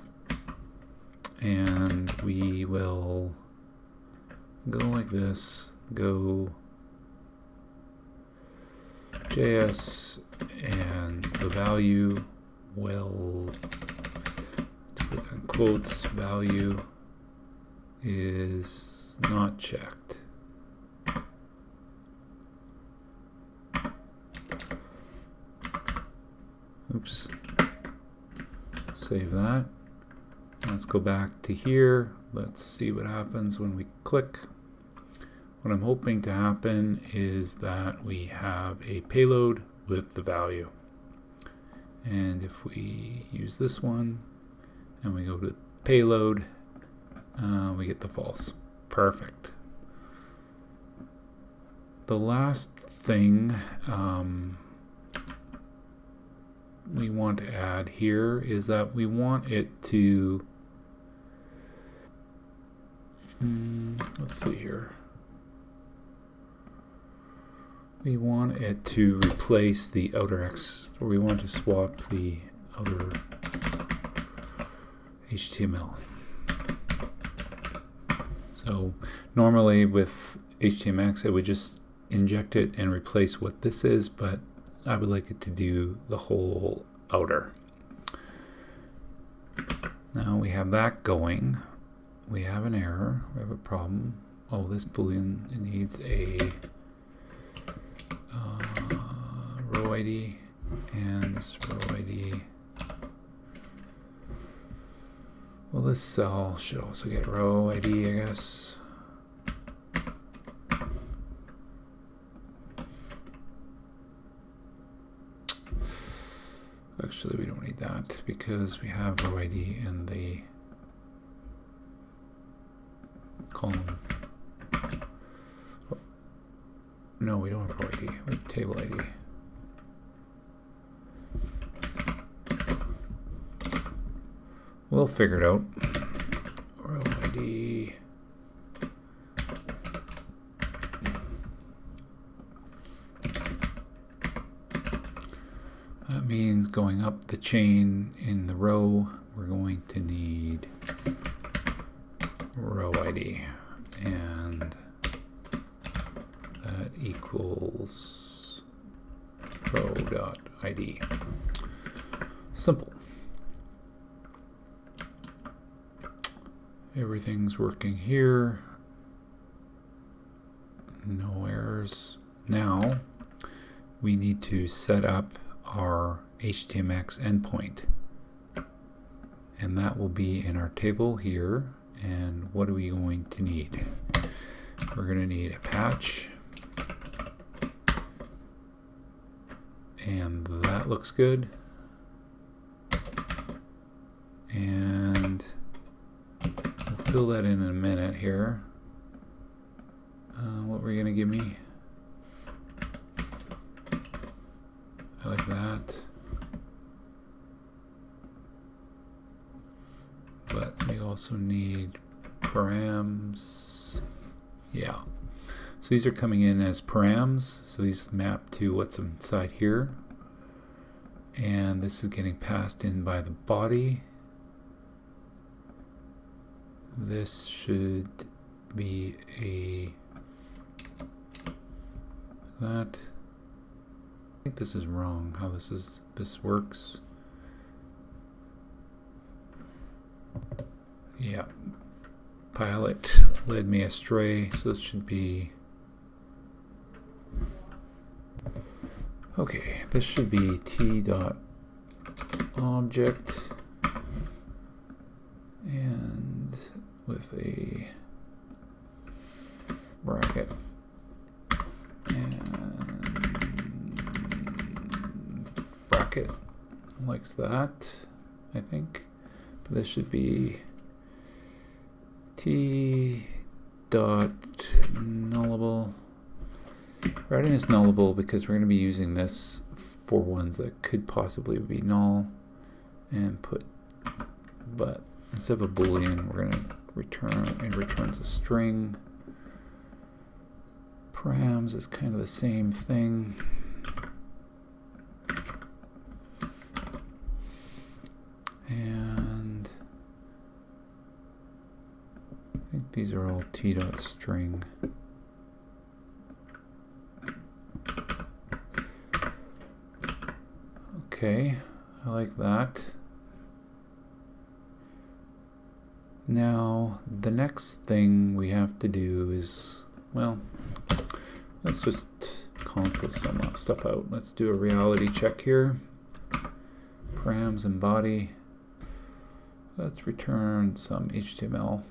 and we will go like this, go JS, and the value will, in quotes, value is not checked. Oops. Save that. Let's go back to here. Let's see what happens when we click. What I'm hoping to happen is that we have a payload with the value. And if we use this one and we go to payload, we get the false. Perfect. The last thing we want to add here is that we want it to, let's see here. We want it to replace the outer X, or we want to swap the outer HTML. So normally with HTMX I would just inject it and replace what this is, but I would like it to do the whole outer. Now we have that going. We have an error, we have a problem. Oh, this boolean, it needs a row ID, and this row ID. Well, this cell should also get row ID, I guess. Actually, we don't need that because we have row ID in the column. Oh, no, we don't have row ID. We have table ID. We'll figure it out. Row ID. That means going up the chain in the row, we're going to need row ID, and that equals row.id. Simple. Everything's working here. No errors. Now we need to set up our HTMX endpoint, and that will be in our table here. And what are we going to need? We're going to need a patch, and that looks good. And we'll fill that in a minute here. What were you going to give me? I like that. But we also need params. Yeah. So these are coming in as params. So these map to what's inside here. And this is getting passed in by the body. This should be a that. I think this is wrong how this works. Yeah, pilot led me astray, so this should be okay. This should be t.object and with a bracket and bracket likes that, I think. But this should be t dot nullable. Writing is nullable because we're going to be using this for ones that could possibly be null, and put, but instead of a boolean, we're going to return, it returns a string. Params is kind of the same thing. And I think these are all t.string. Okay, I like that. Now, the next thing we have to do is, well, let's just console some stuff out. Let's do a reality check here. Params and body. Let's return some HTML.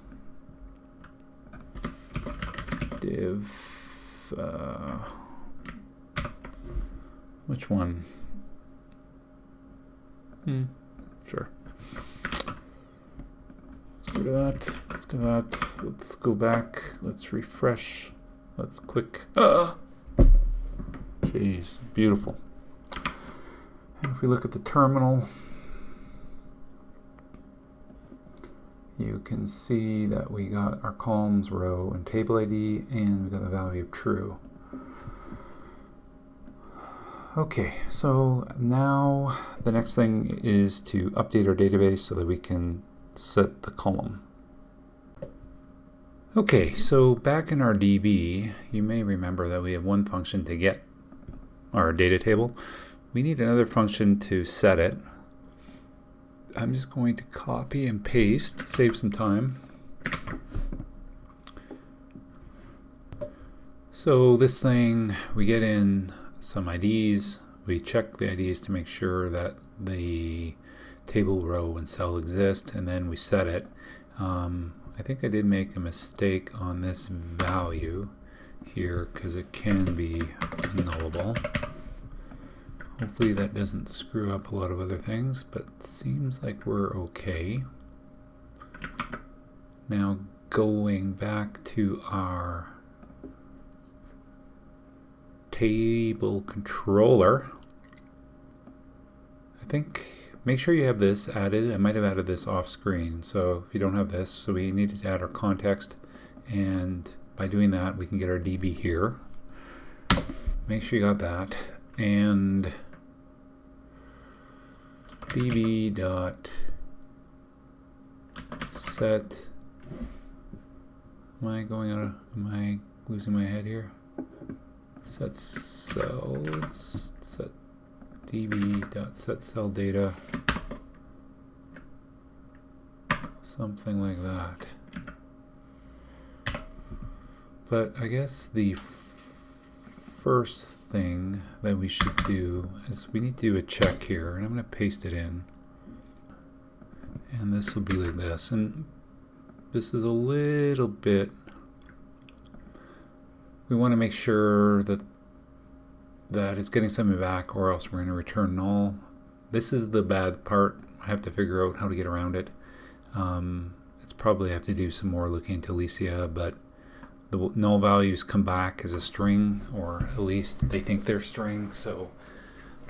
Div. Which one? Sure. Let's go to that. Let's go that. Let's go back. Let's refresh. Let's click. Jeez, beautiful. And if we look at the terminal, you can see that we got our columns, row, and table ID, and we got the value of true. Okay, so now the next thing is to update our database so that we can set the column. Okay, so back in our DB, you may remember that we have one function to get our data table. We need another function to set it. I'm just going to copy and paste, save some time. So this thing, we get in some IDs, we check the IDs to make sure that the table, row, and cell exist, and then we set it. I think I did make a mistake on this value here because it can be nullable. Hopefully that doesn't screw up a lot of other things, but it seems like we're okay. Now going back to our table controller, I think make sure you have this added. I might have added this off screen, so if you don't have this, so we need to add our context, and by doing that we can get our DB here. Make sure you got that, and db dot set. Am I losing my head here? Set cells, set db dot set cell data, something like that. But I guess the first thing that we should do is we need to do a check here, and I'm going to paste it in, and this will be like this, and this is a little bit, we want to make sure that it's getting something back, or else we're going to return null. This is the bad part. I have to figure out how to get around it. It's probably have to do some more looking into Elisia, but the null values come back as a string, or at least they think they're string. So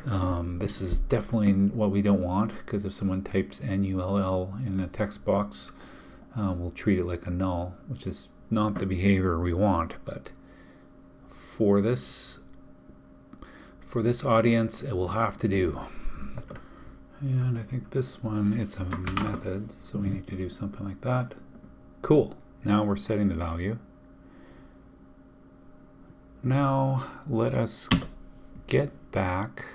this is definitely what we don't want, because if someone types null in a text box, we'll treat it like a null, which is not the behavior we want. But for this audience, it will have to do. And I think this one, it's a method, so we need to do something like that. Cool. Now we're setting the value. Now let us get back.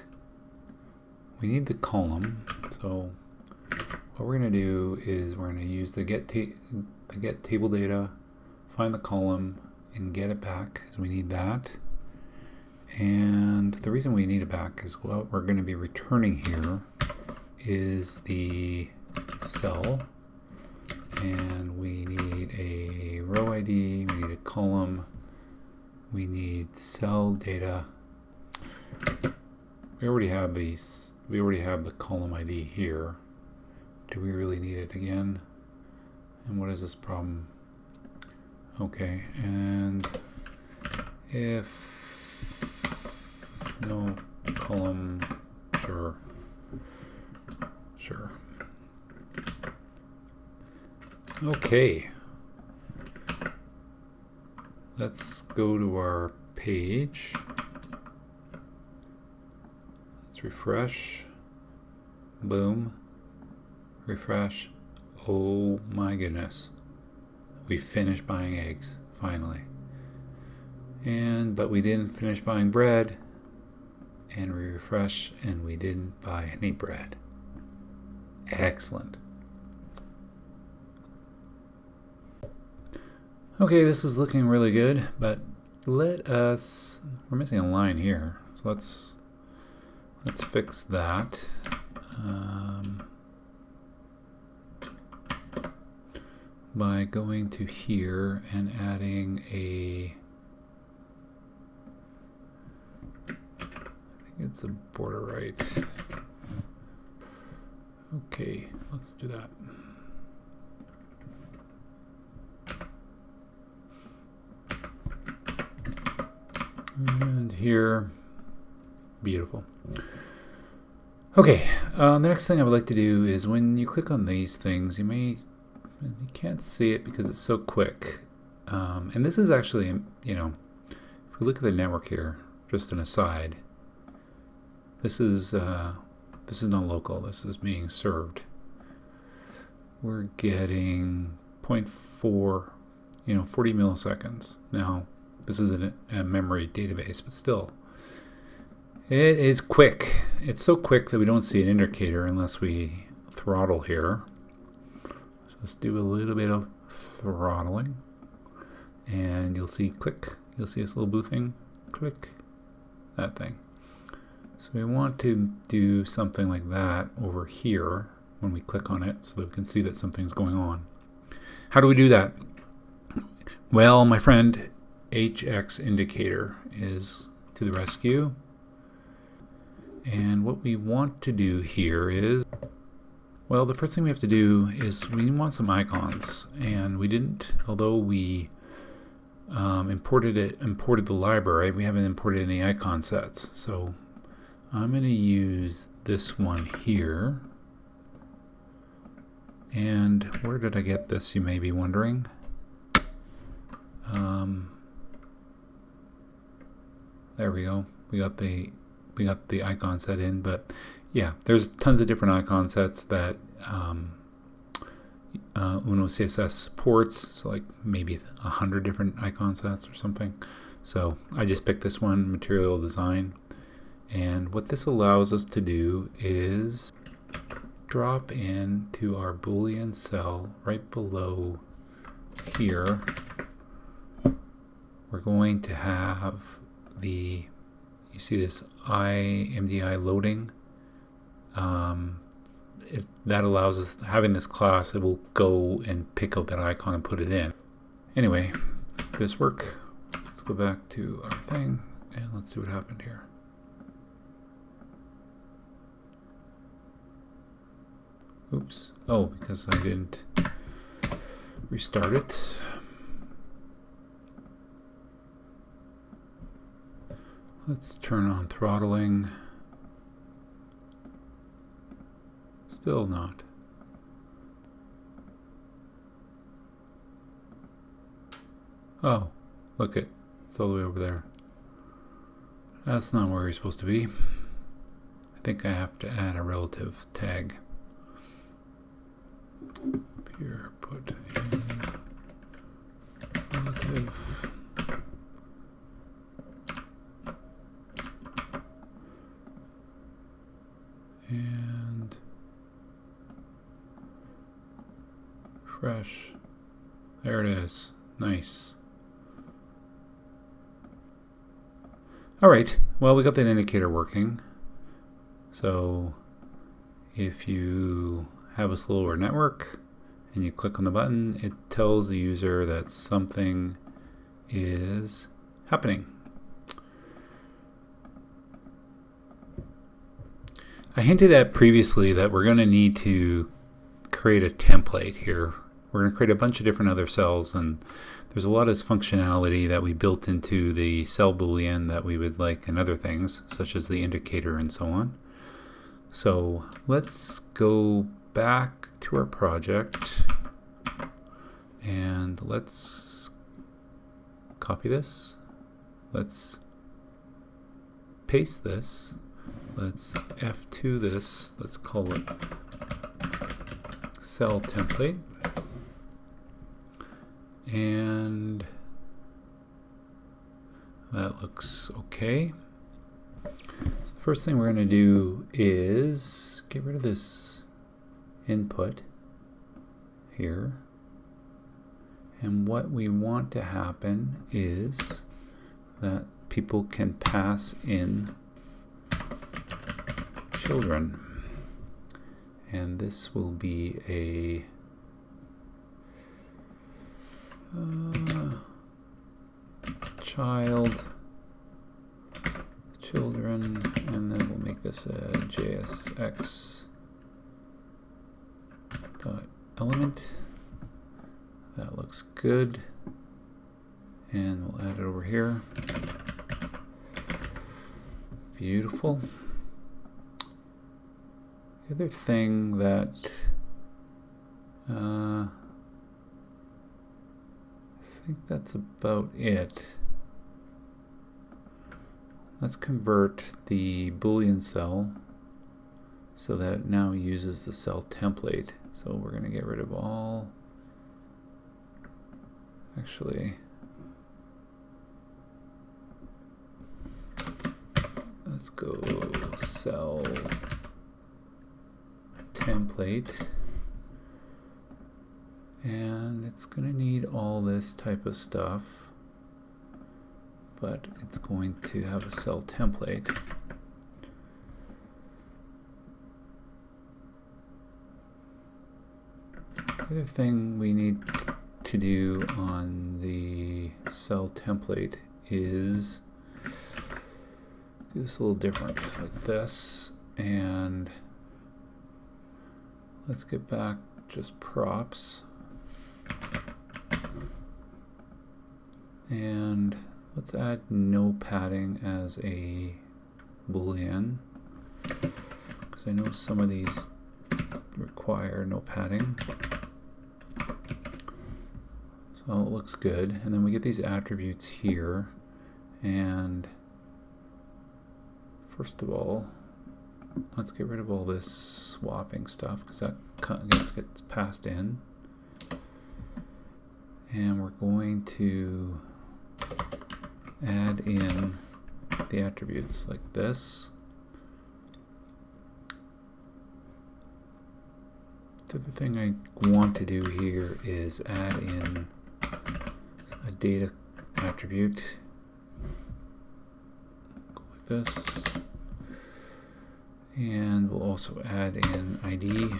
We need the column. So what we're going to do is we're going to use the get table data, find the column, and get it back, because we need that. And the reason we need it back is what we're going to be returning here is the cell, and we need a row ID, we need a column, we need cell data. We already have the column ID here. Do we really need it again? And what is this problem? Okay, and if no column, sure. Okay, let's go to our page. Let's refresh. Boom. Refresh. Oh my goodness. We finished buying eggs, finally. But we didn't finish buying bread. And we refresh, and we didn't buy any bread. Excellent. Okay, this is looking really good, but we're missing a line here. So let's fix that. By going to here and adding a, it's a border right. Okay, let's do that. And here, beautiful. Okay, the next thing I would like to do is when you click on these things, you can't see it because it's so quick. And this is actually, if we look at the network here, just an aside, This is not local. This is being served. We're getting 0.4, 40 milliseconds. Now, this is a memory database, but still, it is quick. It's so quick that we don't see an indicator unless we throttle here. So let's do a little bit of throttling, and you'll see click. You'll see this little blue thing, click, that thing. So we want to do something like that over here when we click on it so that we can see that something's going on. How do we do that? Well, my friend HX indicator is to the rescue. And what we want to do here is, well, the first thing we have to do is we want some icons. And we didn't, although we imported the library, we haven't imported any icon sets. So I'm going to use this one here. And where did I get this, you may be wondering? There we go. We got the icon set in, but yeah, there's tons of different icon sets that UnoCSS supports. So like maybe 100 different icon sets or something. So I just picked this one, material design, and what this allows us to do is drop into our boolean cell right below here. We're going to have you see this MDI loading. That allows us, having this class, it will go and pick out that icon and put it in. Anyway, this work. Let's go back to our thing and let's see what happened here. Oops. Oh, because I didn't restart it. Let's turn on throttling. Still not. Oh, look it. It's all the way over there. That's not where you're supposed to be. I think I have to add a relative tag. Here, put in relative. And fresh. There it is. Nice. All right. Well, we got that indicator working. So if you have a slower network and you click on the button, it tells the user that something is happening. I hinted at previously that we're going to need to create a template here. We're going to create a bunch of different other cells, and there's a lot of functionality that we built into the cell boolean that we would like in other things, such as the indicator and so on. So let's go back to our project and let's copy this. Let's paste this. Let's F2 this. Let's call it cell template. And that looks okay. So the first thing we're going to do is get rid of this input here. And what we want to happen is that people can pass in children. And this will be a child, children, and then we'll make this a JSX dot element. That looks good, and we'll add it over here. Beautiful. The other thing that I think that's about it. Let's convert the boolean cell so that it now uses the cell template. So we're going to get rid of all, actually, let's go cell template, and it's going to need all this type of stuff, but it's going to have a cell template. The other thing we need to do on the cell template is do this a little different, like this, and let's get back just props, and let's add no padding as a boolean, because I know some of these require no padding. So it looks good, and then we get these attributes here, and first of all, let's get rid of all this swapping stuff because that gets passed in, and we're going to add in the attributes like this. The other thing I want to do here is add in a data attribute, go like this, and we'll also add in ID.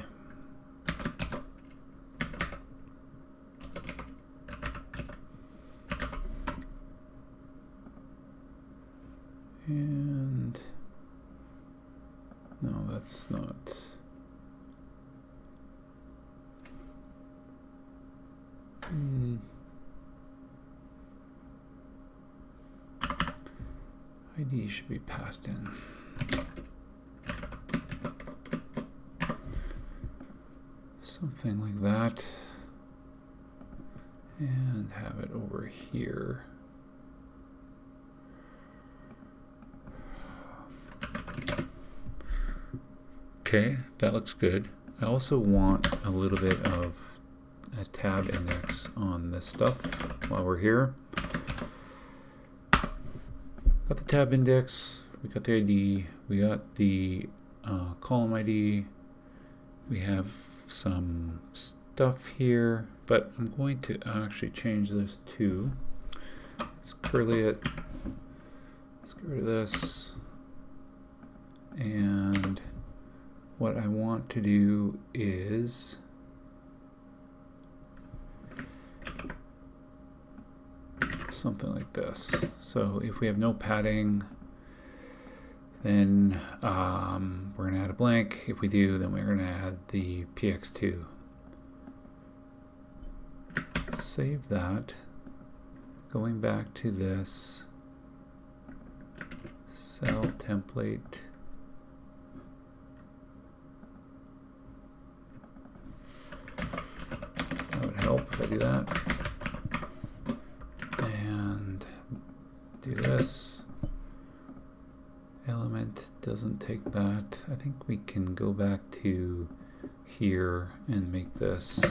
And no, that's not. ID should be passed in. Something like that. And have it over here. Okay, that looks good. I also want a little bit of a tab index on this stuff while we're here. Got the tab index, we got the ID, we got the column ID, we have some stuff here, but I'm going to actually change this to, let's curly it, let's get rid of this, and what I want to do is something like this. So if we have no padding, then we're going to add a blank. If we do, then we're going to add the px2. Save that. Going back to this cell template. That would help if I do that. And do this. Element doesn't take that. I think we can go back to here and make this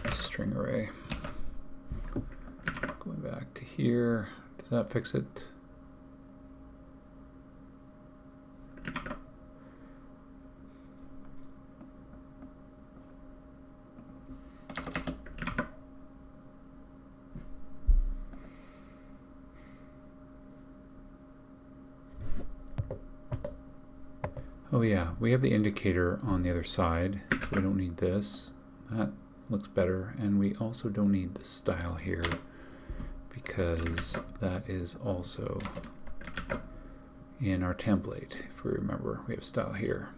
a string array. Going back to here. Does that fix it? Oh yeah, we have the indicator on the other side, so we don't need this. That looks better, and we also don't need the style here because that is also in our template. If we remember, we have style here.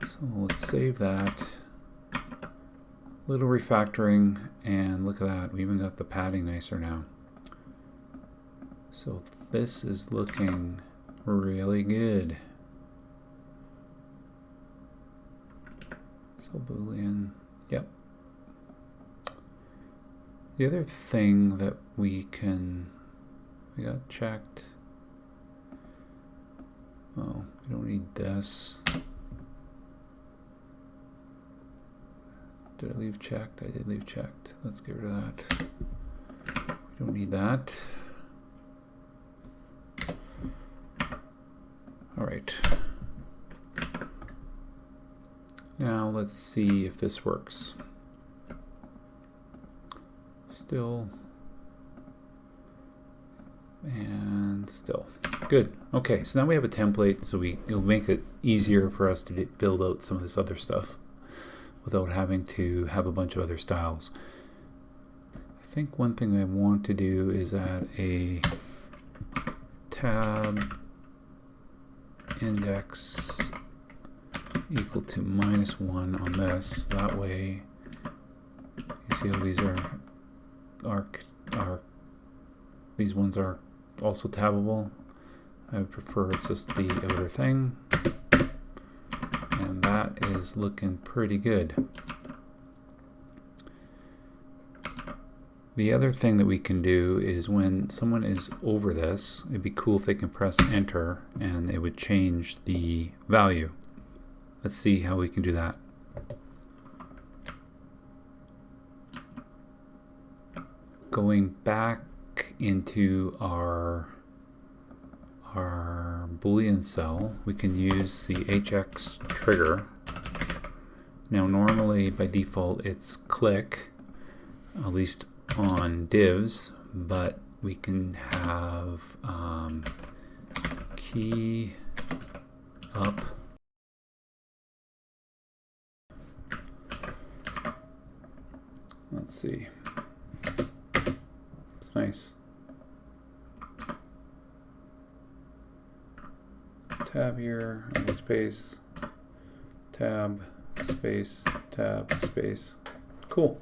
So let's save that. Little refactoring, and look at that, we even got the padding nicer now. So this is looking really good. So boolean, yep. The other thing that we can we got checked. Oh, we don't need this. Did I leave checked? I did leave checked. Let's get rid of that. We don't need that. All right. Now let's see if this works. Still. And still. Good. Okay, so now we have a template, so it'll make it easier for us to build out some of this other stuff without having to have a bunch of other styles. I think one thing I want to do is add a tab index equal to -1 on this. That way, you see how these these ones are also tabbable. I would prefer it's just the outer thing, and that is looking pretty good. The other thing that we can do is when someone is over this, it'd be cool if they can press enter and it would change the value. Let's see how we can do that. Going back into our boolean cell, we can use the hx trigger. Now normally by default it's click, at least on divs, but we can have key up. Let's see. It's nice. Tab here, and space, tab, space, tab, space. Cool.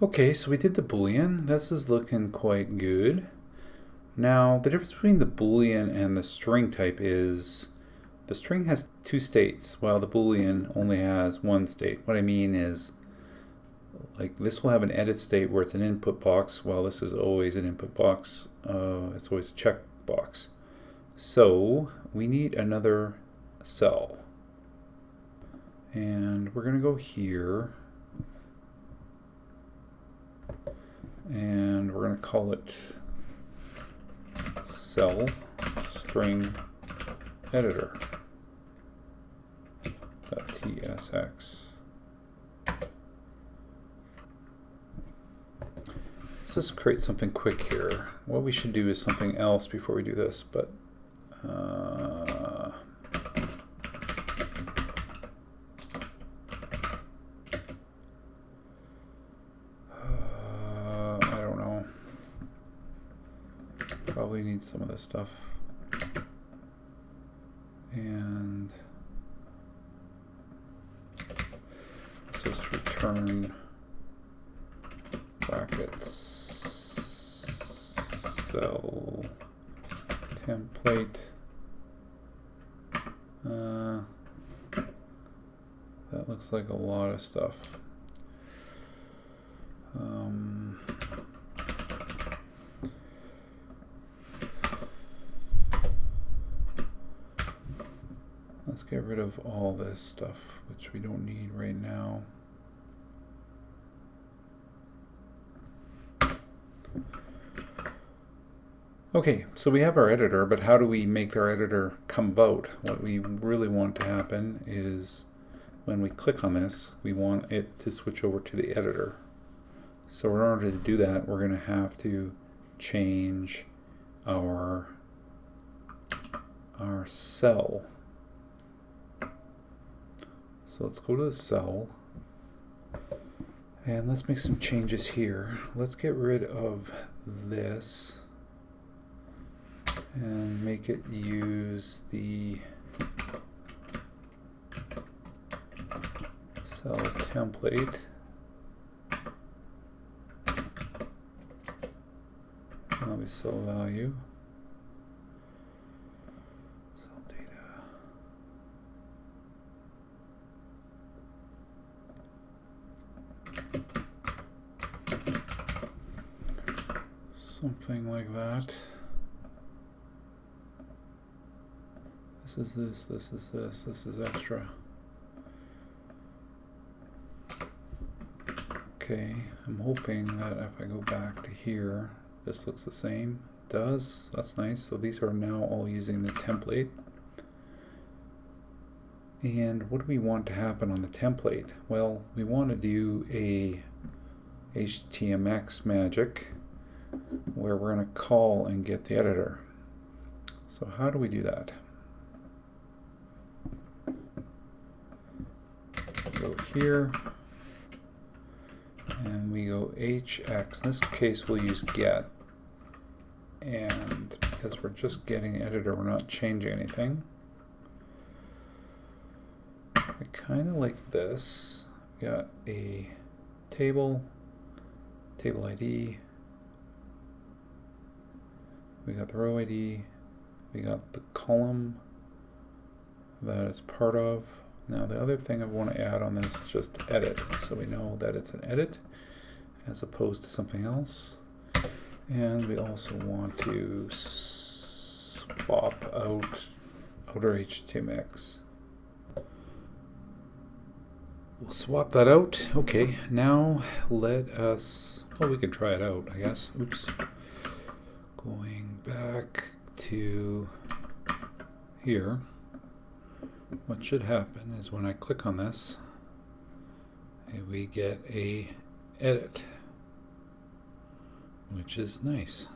Okay, so we did the boolean. This is looking quite good. Now, the difference between the boolean and the string type is the string has 2 states, while the boolean only has 1 state. What I mean is, like, this will have an edit state where it's an input box, while this is always an input box. It's always a check box. So we need another cell, and we're going to go here, and we're going to call it cell string editor .tsx. Let's just create something quick here. What we should do is something else before we do this, but I don't know. Probably need some of this stuff. And let's just return brackets cell template. That looks like a lot of stuff. Let's get rid of all this stuff, which we don't need right now. Okay, so we have our editor, but how do we make our editor come about? What we really want to happen is when we click on this, we want it to switch over to the editor. So in order to do that, we're going to have to change our cell. So let's go to the cell, and let's make some changes here. Let's get rid of this and make it use the cell template. That'll be cell value. Cell data. Something like that. This is this, this is this, this is extra. Okay, I'm hoping that if I go back to here, this looks the same. It does, that's nice. So these are now all using the template. And what do we want to happen on the template? Well, we want to do a HTMX magic where we're going to call and get the editor. So how do we do that? Go here and we go hx. In this case we'll use get, and because we're just getting editor, we're not changing anything. I kind of like this. We got a table ID, we got the row ID, we got the column that it's part of. Now the other thing I want to add on this is just edit, so we know that it's an edit as opposed to something else. And we also want to swap out outer HTMX. We'll swap that out. Okay, now let us, well, we can try it out, I guess. Oops. Going back to here, what should happen is when I click on this, we get a edit, which is nice.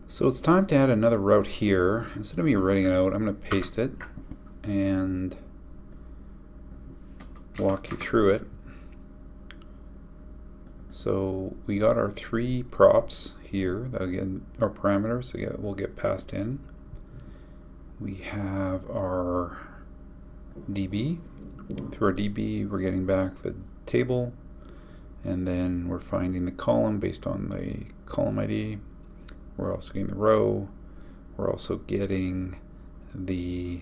So it's time to add another route here. Instead of me writing it out, I'm going to paste it and walk you through it. So we got our three props here, that again, our parameters that will get passed in. We have our DB. Through our DB, we're getting back the table, and then we're finding the column based on the column ID. We're also getting the row. We're also getting the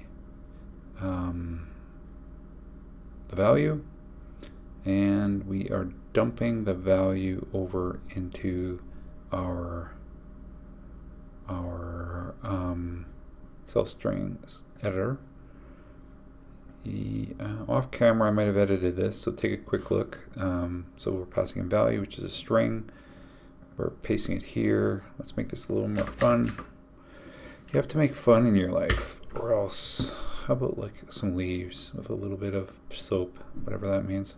value, and we are dumping the value over into our cell strings editor. Off camera I might have edited this, so take a quick look. So we're passing in value, which is a string. We're pasting it here. Let's make this a little more fun. You have to make fun in your life, or else, how about like some leaves with a little bit of soap, whatever that means.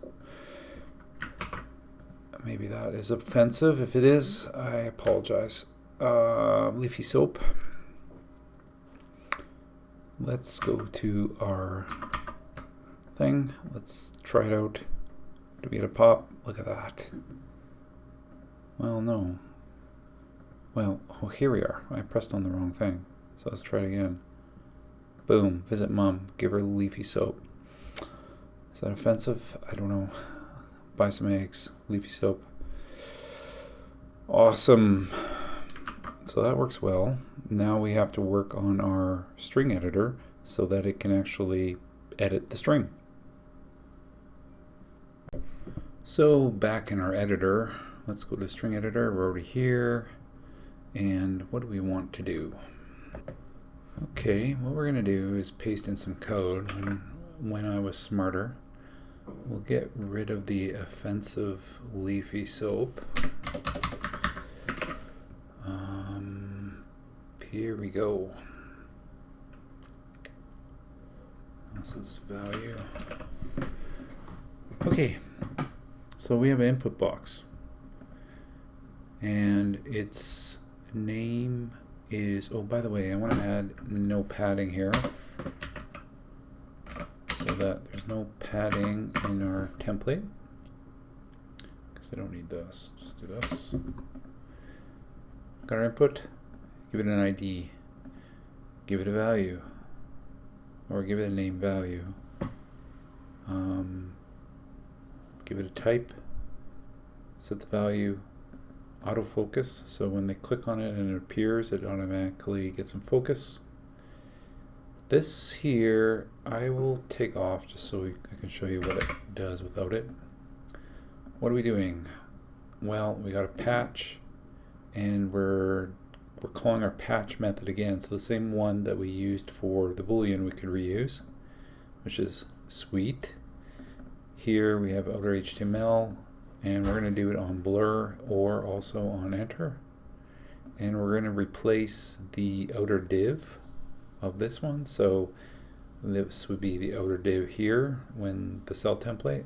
Maybe that is offensive. If it is, I apologize. Leafy soap. Let's go to our thing. Let's try it out. Do we get a pop? Look at that. Well, no. Well, oh, here we are. I pressed on the wrong thing. So let's try it again. Boom. Visit mom. Give her leafy soap. Is that offensive? I don't know. Buy some eggs. Leafy soap. Awesome. So that works well. Now we have to work on our string editor so that it can actually edit the string. So back in our editor, let's go to string editor. We're over here. And what do we want to do? Okay, what we're going to do is paste in some code. When I was smarter, we'll get rid of the offensive leafy soap. Here we go. This is value. Okay, so we have an input box, and its name is, oh, by the way, I want to add no padding here so that there's no padding in our template, because I don't need this. Just do this. Got our input. Give it an ID, give it a value, or give it a name value, give it a type, set the value, autofocus, so when they click on it and it appears, it automatically gets in focus. This here I will take off just so I can show you what it does without it. What are we doing? Well, we got a patch, and we're we're calling our patch method again. So the same one that we used for the boolean we could reuse, which is sweet. Here we have outer HTML, and we're going to do it on blur or also on enter. And we're going to replace the outer div of this one. So this would be the outer div here when the cell template,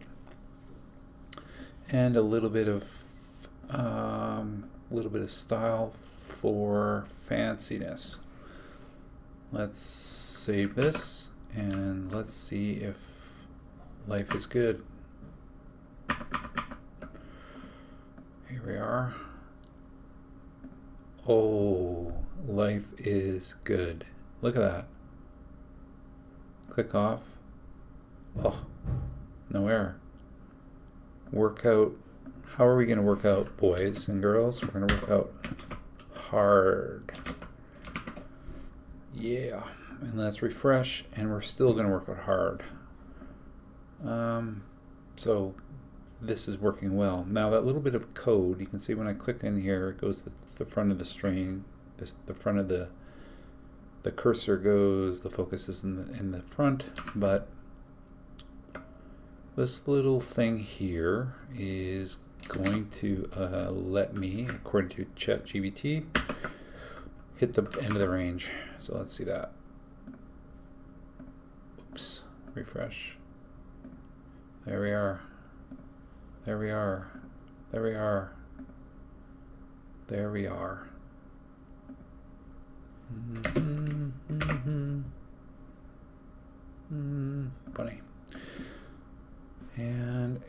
and a little bit of style for fanciness. Let's save this and let's see if life is good. Here we are. Oh, life is good. Look at that. Click off. Oh, no error. Workout. How are we going to work out, boys and girls? We're going to work out hard. Yeah. And let's refresh, and we're still going to work out hard. So this is working well. Now that little bit of code, you can see when I click in here, it goes to the front of the string. The front of the cursor goes, the focus is in the front, but this little thing here is going to let me, according to ChatGPT, hit the end of the range. So let's see that. Oops, refresh. There we are. There we are. There we are. There we are. Funny. And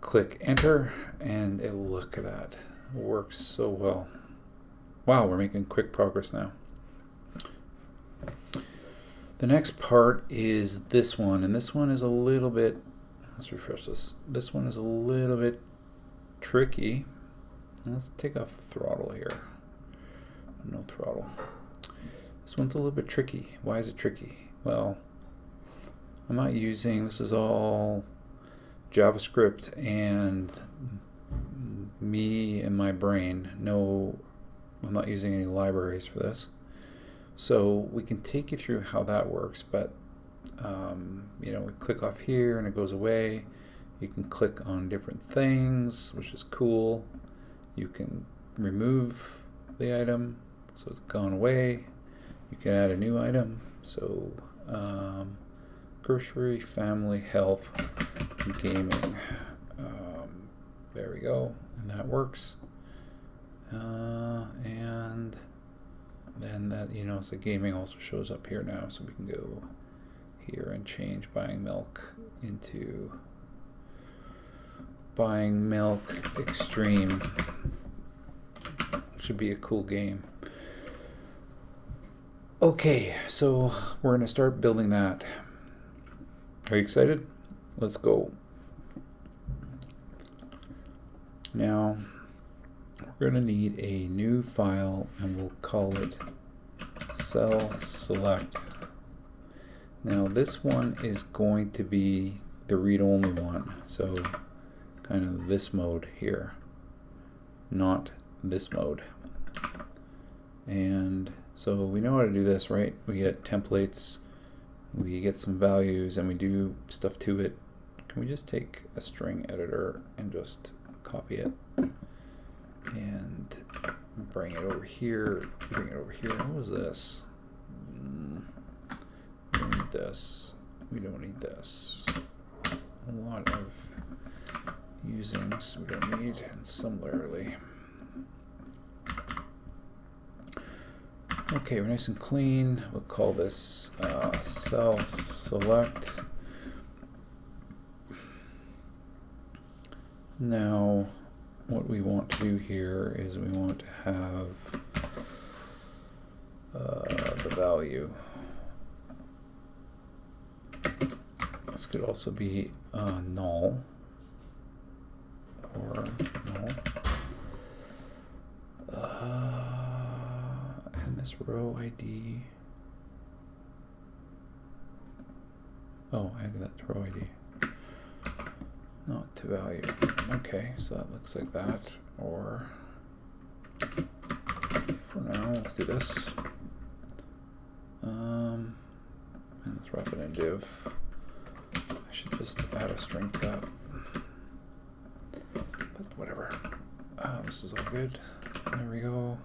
click enter, and look at that. It works so well. Wow, we're making quick progress now. The next part is this one, and this one is a little bit, let's refresh this. This one is a little bit tricky. Let's take off throttle here. No throttle. This one's a little bit tricky. Why is it tricky? Well, I'm not using, this is all JavaScript and me and my brain. No, I'm not using any libraries for this. So we can take you through how that works, but you know, we click off here and it goes away. You can click on different things, which is cool. You can remove the item, so it's gone away. You can add a new item. So grocery, family, health, gaming. There we go, and that works. And then that, you know, so gaming also shows up here now, so we can go here and change buying milk into buying milk extreme. Should be a cool game. Okay, so we're going to start building that. Are you excited? Let's go. Now, we're going to need a new file, and we'll call it cell select. Now, this one is going to be the read-only one, so kind of this mode here, not this mode. And so we know how to do this, right? We get templates, we get some values, and we do stuff to it. Can we just take a string editor and just copy it and bring it over here, bring it over here? What was this? We don't need this. We don't need this. A lot of usings we don't need, and similarly. Okay, we're nice and clean. We'll call this cell select. Now, what we want to do here is we want to have the value. This could also be null or null. And this row ID. Oh, I added that to row ID. Not to value. Okay, so that looks like that. Or for now, let's do this. And let's wrap it in div. I should just add a string to that. But whatever. This is all good. There we go.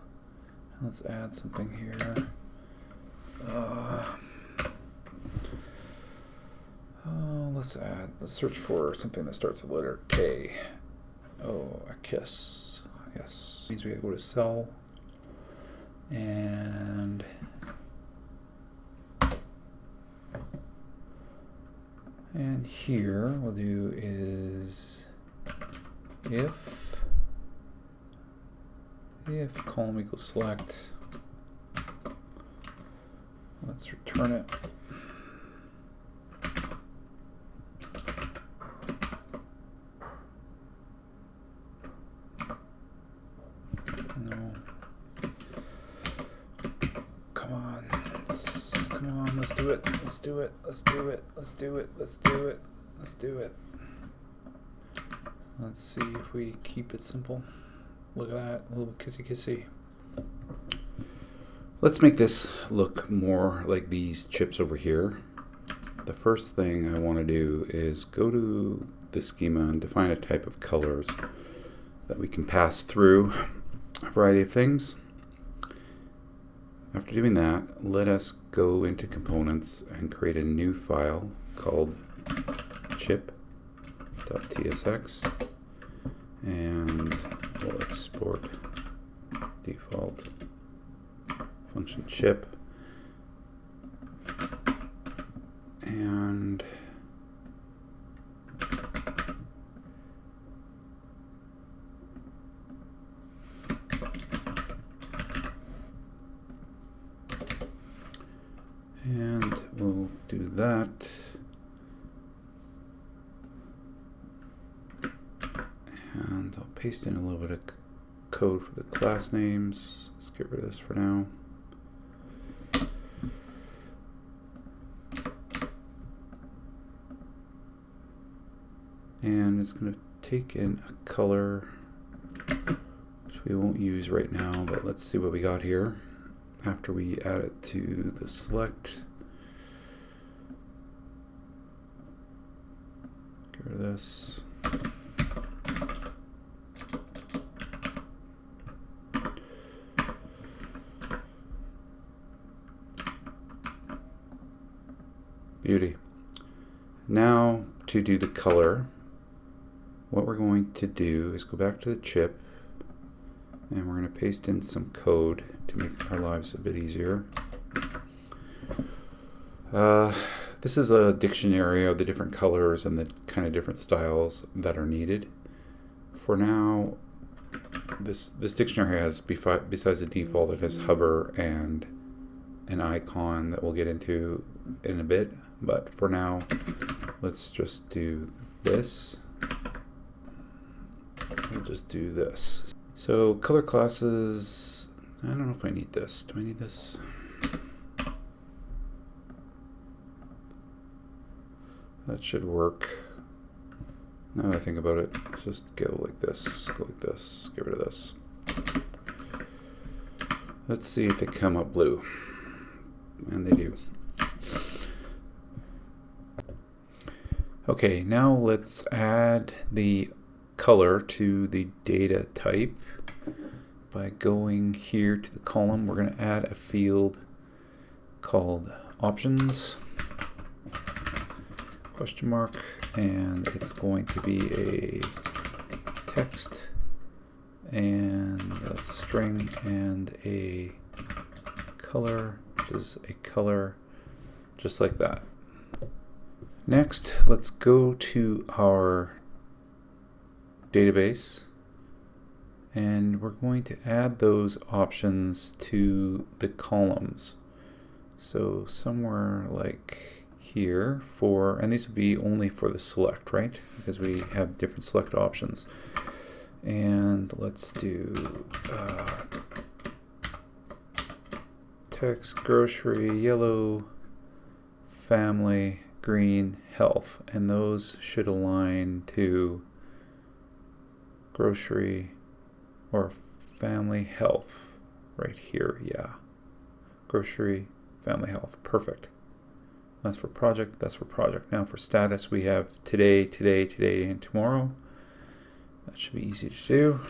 Let's add something here. Let's search for something that starts with the letter K. Oh, a kiss. Yes. Means we gotta go to cell. And here we'll do is if column equals select, let's return it. No. Come on, let's do it. Let's do it. Let's do it. Let's do it. Let's do it. Let's do it. Let's see if we keep it simple. Look at that, a little kissy. Let's make this look more like these chips over here. The first thing I want to do is go to the schema and define a type of colors that we can pass through a variety of things. After doing that, let us go into components and create a new file called chip.tsx, and we'll export default function chip, and we'll do that. And I'll paste in a little bit of code for the class names. Let's get rid of this for now. And it's going to take in a color, which we won't use right now, but let's see what we got here after we add it to the select. Get rid of this. Beauty. Now to do the color, what we're going to do is go back to the chip, and we're going to paste in some code to make our lives a bit easier. This is a dictionary of the different colors and the kind of different styles that are needed. For now, this dictionary has, besides the default, it has hover and an icon that we'll get into in a bit. But for now, let's just do this. We'll just do this. So color classes, I don't know if I need this. Do I need this? That should work. Now that I think about it, let's just go like this, get rid of this. Let's see if they come up blue. And they do. Okay, now let's add the color to the data type by going here to the column. We're going to add a field called options, question mark, and it's going to be a text, and that's a string, and a color, which is a color just like that. Next, let's go to our database, and we're going to add those options to the columns. So somewhere like here for, and these would be only for the select, right? Because we have different select options. And let's do text, grocery, yellow, family, green, health, and those should align to grocery or family, health. right here, yeah. Grocery, family health, perfect. That's for project, that's for project. Now for status, we have today, today, today, and tomorrow. That should be easy to do.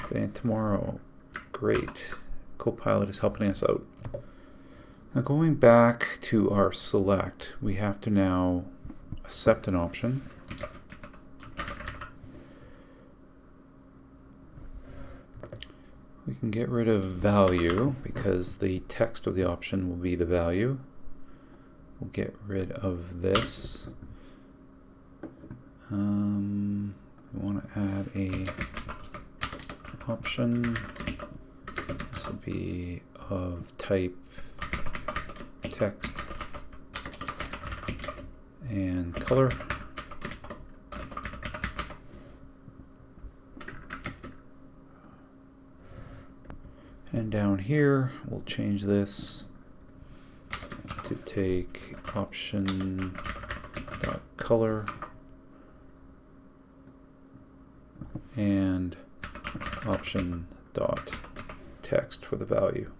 Today and tomorrow, great. Copilot is helping us out. Now going back to our select, we have to now accept an option. We can get rid of value because the text of the option will be the value. We'll get rid of this. We want to add a option. This will be of type text and color. And down here, we'll change this to take option dot color and option dot text for the value.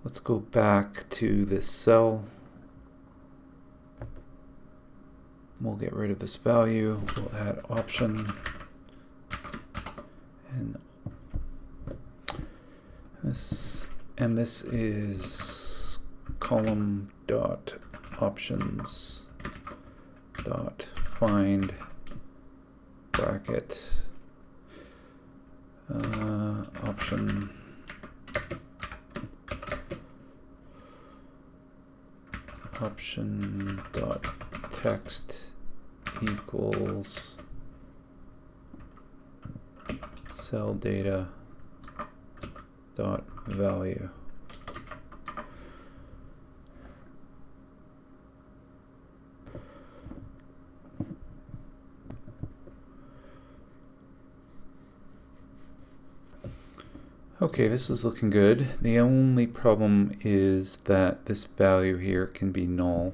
Let's go back to this cell. We'll get rid of this value. We'll add option and this is column dot options dot find bracket option dot text equals cell data dot value. Okay, this is looking good. The only problem is that this value here can be null,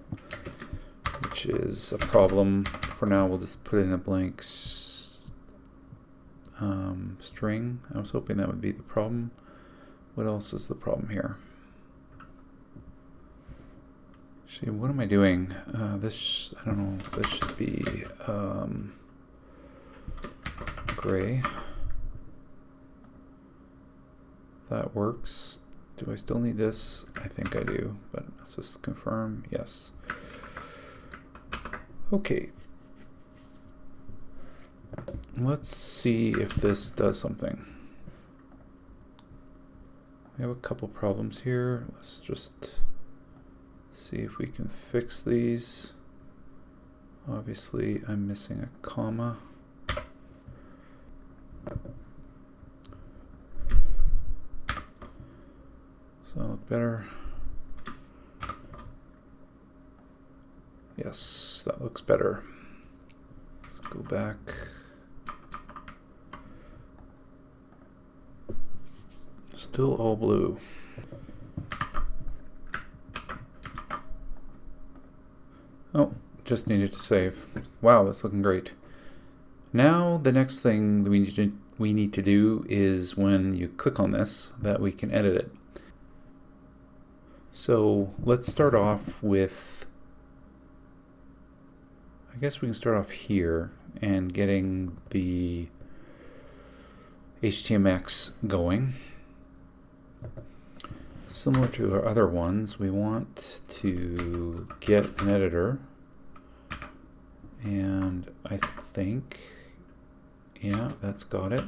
which is a problem. For now, we'll just put in a blank string. I was hoping that would be the problem. What else is the problem here? Actually, what am I doing? This, I don't know, this should be gray. That works. Do I still need this? I think I do, but let's just confirm. Yes. Okay. Let's see if this does something. We have a couple problems here. Let's just see if we can fix these. Obviously, I'm missing a comma. So that look better. Yes, that looks better. Let's go back. Still all blue. Oh, just needed to save. Wow, that's looking great. Now the next thing that we need to do is when you click on this, that we can edit it. So let's start off with, I guess we can start off here and getting the HTMX going. Similar to our other ones, we want to get an editor, and I think, yeah, that's got it.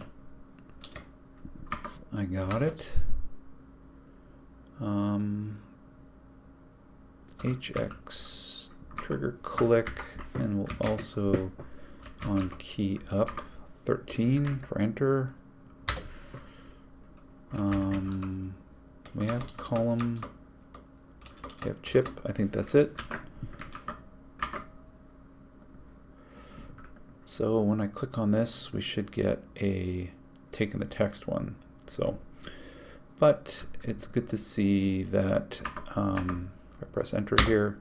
I got it. HX trigger click, and we'll also on key up 13 for enter. We have column, we have chip, I think that's it. So when I click on this, we should get a taking the text one. So, but it's good to see that if I press enter here,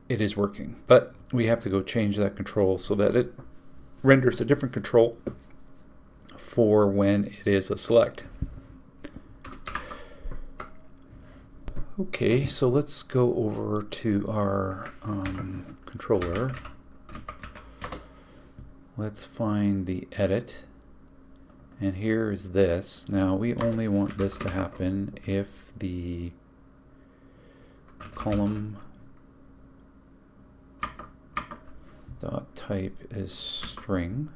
it is working. But we have to go change that control so that it renders a different control for when it is a select. Okay, so let's go over to our controller. Let's find the edit, and here is this. Now we only want this to happen if the column dot type is string,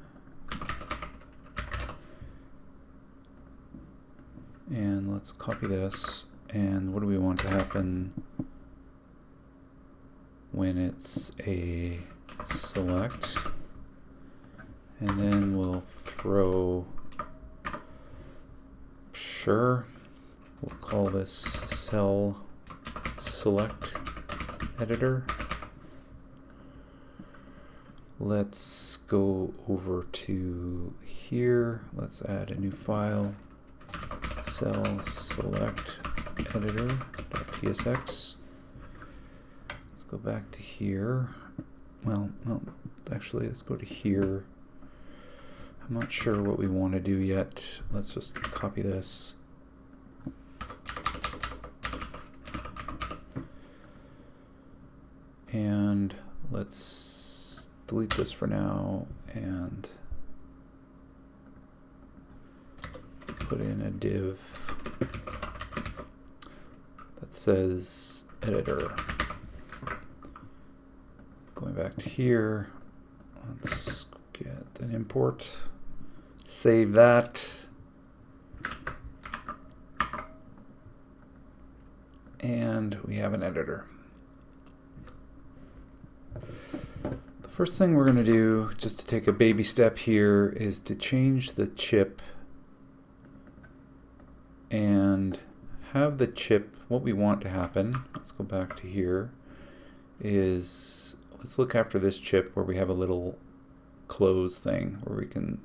and let's copy this. And what do we want to happen when it's a select? And then we'll throw, sure, we'll call this cell select editor. Let's go over to here. Let's add a new file, cell select editor.tsx. Let's go back to here. Well, actually, let's go to here. I'm not sure what we want to do yet. Let's just copy this. And let's delete this for now and put in a div that says editor. Going back to here, let's get an import, save that, and we have an editor. The first thing we're going to do, just to take a baby step here, is to change the chip and have the chip, what we want to happen, let's go back to here, is let's look after this chip where we have a little close thing where we can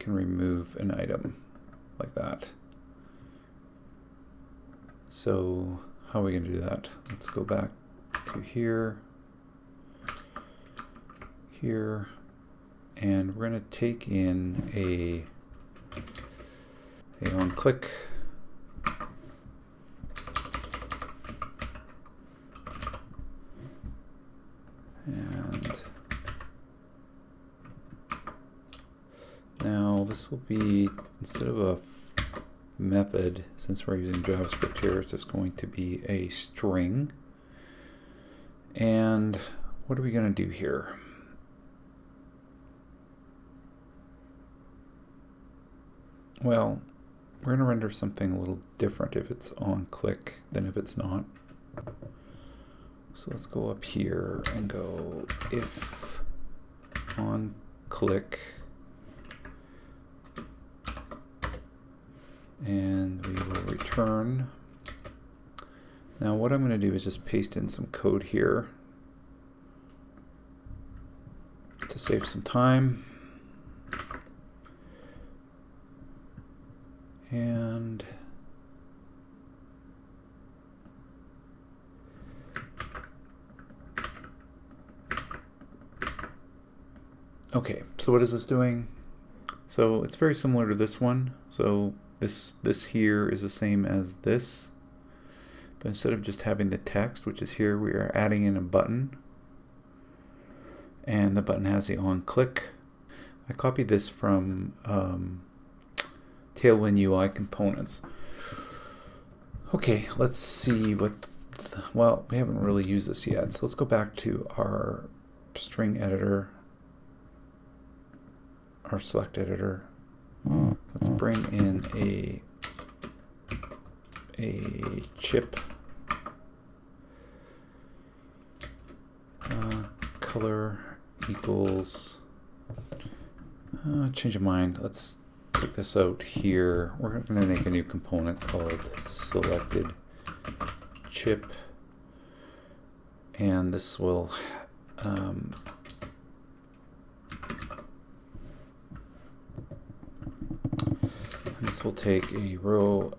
remove an item like that. So how are we going to do that? Let's go back to here, and we're going to take in a on click, and now this will be, instead of a method, since we're using JavaScript here, it's just going to be a string. And what are we going to do here? Well, we're going to render something a little different if it's on click than if it's not. So let's go up here and go if on click, and we will return. Now what I'm going to do is just paste in some code here to save some time. And okay, so what is this doing? So it's very similar to this one. So this here is the same as this, but instead of just having the text, which is here, we are adding in a button, and the button has the on click. I copied this from Tailwind UI components. Okay, let's see what, well, we haven't really used this yet, so let's go back to our string editor, our select editor. Let's bring in a chip, color equals, change of mind, let's take this out here. We're going to make a new component called selected chip, and this will take a row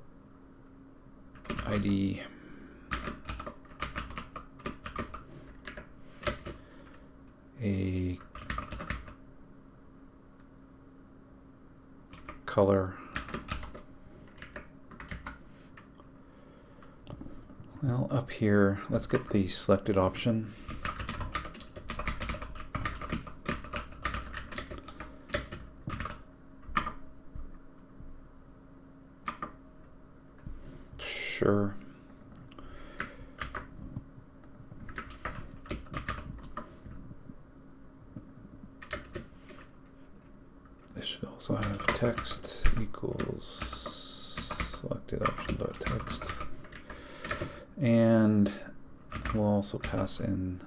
ID a color. Well, up here, let's get the selected option. Sure. This should also have text equals selected option dot text. And we'll also pass in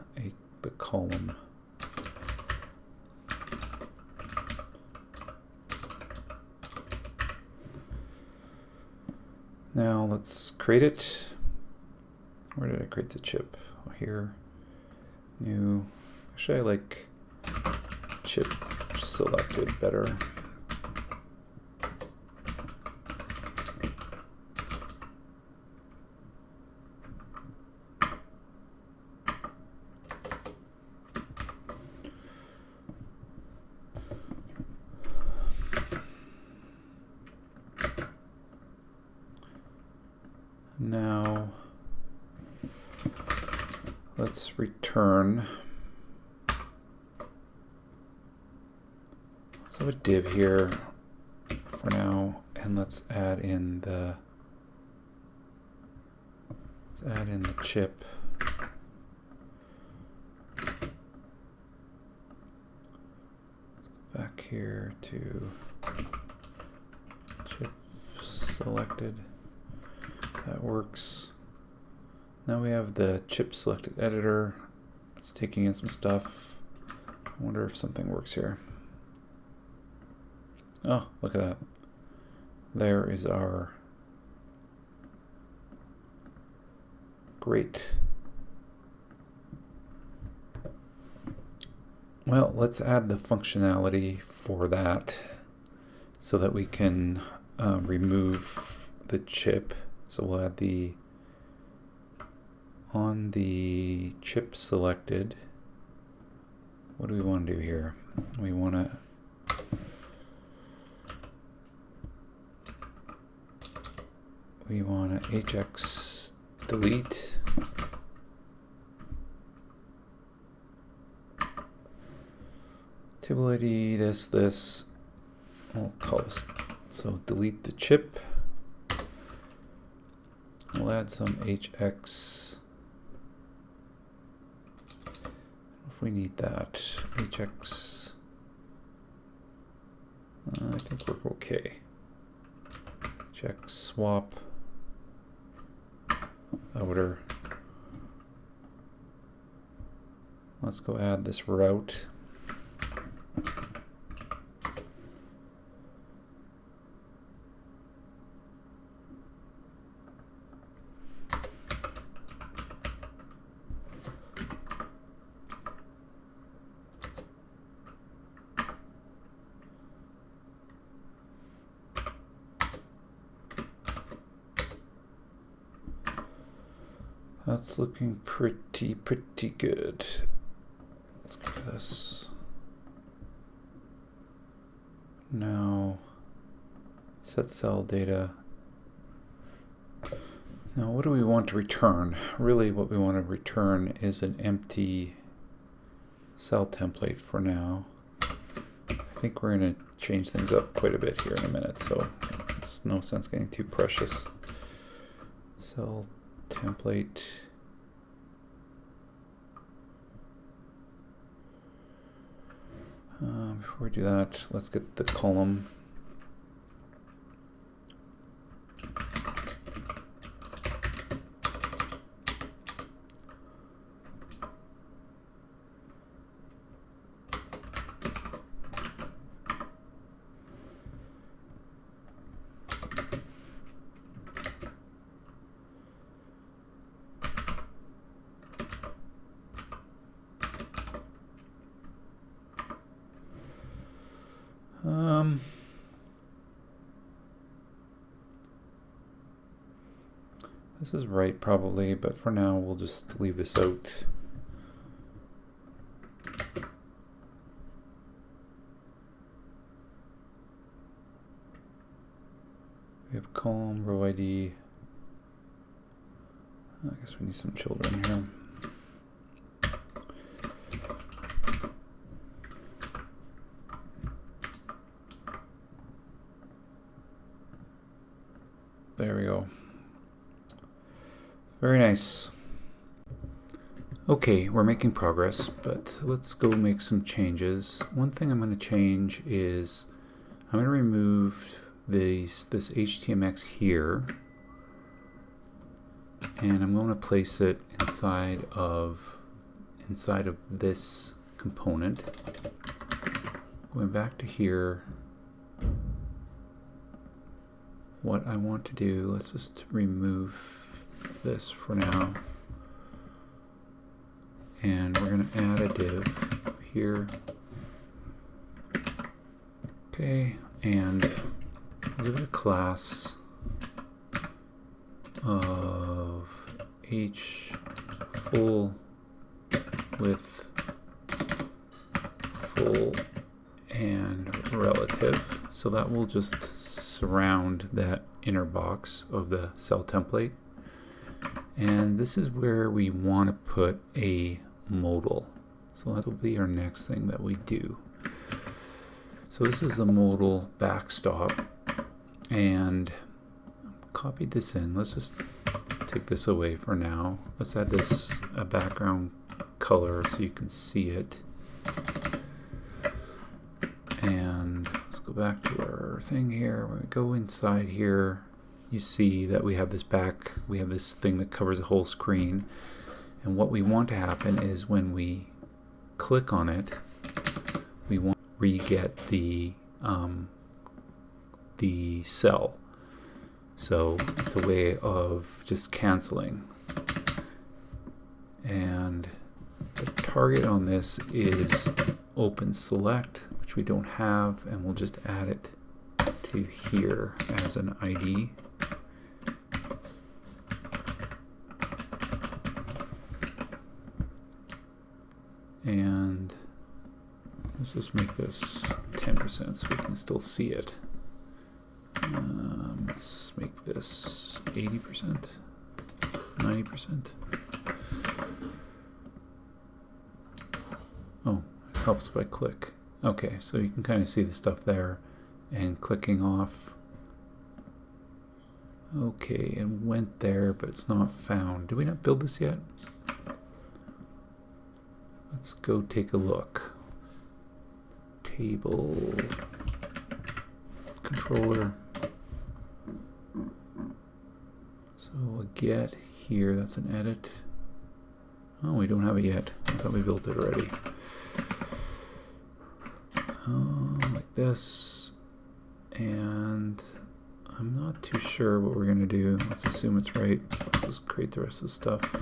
the column. Now let's create it. Where did I create the chip? Oh, here. New. Actually, I like chip selected better. Now, let's return. Let's have a div here for now, and let's add in the chip. Let's go back here to chip selected. That works. Now we have the chip selected editor. It's taking in some stuff. I wonder if something works here. Oh, look at that. There is our great. Well, let's add the functionality for that so that we can remove the chip. So we'll add on the chip selected. What do we want to do here? We want to hx delete. Table ID, this. We'll call this. So delete the chip. We'll add some hx. If we need that, hx. I think we're okay. Hx swap outer. Let's go add this route. That's looking pretty good. Let's go for this. Now, set cell data. Now, what do we want to return? Really, what we want to return is an empty cell template for now. I think we're going to change things up quite a bit here in a minute, so it's no sense getting too precious. Cell template. Before we do that, let's get the column. This is right probably, but for now we'll just leave this out. We have column, row ID. I guess we need some children here. There we go. Very nice. Okay, we're making progress, but let's go make some changes. One thing I'm going to change is I'm going to remove this HTMX here, and I'm going to place it inside of this component. Going back to here, what I want to do, let's just remove this for now. And we're going to add a div here. Okay, and give it a class of h full with full and relative. So that will just surround that inner box of the cell template. And this is where we want to put a modal. So that will be our next thing that we do. So this is the modal backstop, and copied this in. Let's just take this away for now. Let's add this a background color so you can see it. And let's go back to our thing here. When we go inside here, you see that we have this thing that covers the whole screen. And what we want to happen is when we click on it, we want to re-get the cell. So it's a way of just canceling. And the target on this is open select, which we don't have, and we'll just add it to here as an ID. And let's just make this 10% so we can still see it. Let's make this 80%, 90%. Oh, it helps if I click. Okay, so you can kind of see the stuff there, and clicking off. Okay, it went there, but it's not found. Did we not build this yet? Let's go take a look. Table, controller. So a get here, that's an edit. Oh, we don't have it yet. I thought we built it already. Like this. And I'm not too sure what we're going to do. Let's assume it's right. Let's just create the rest of the stuff.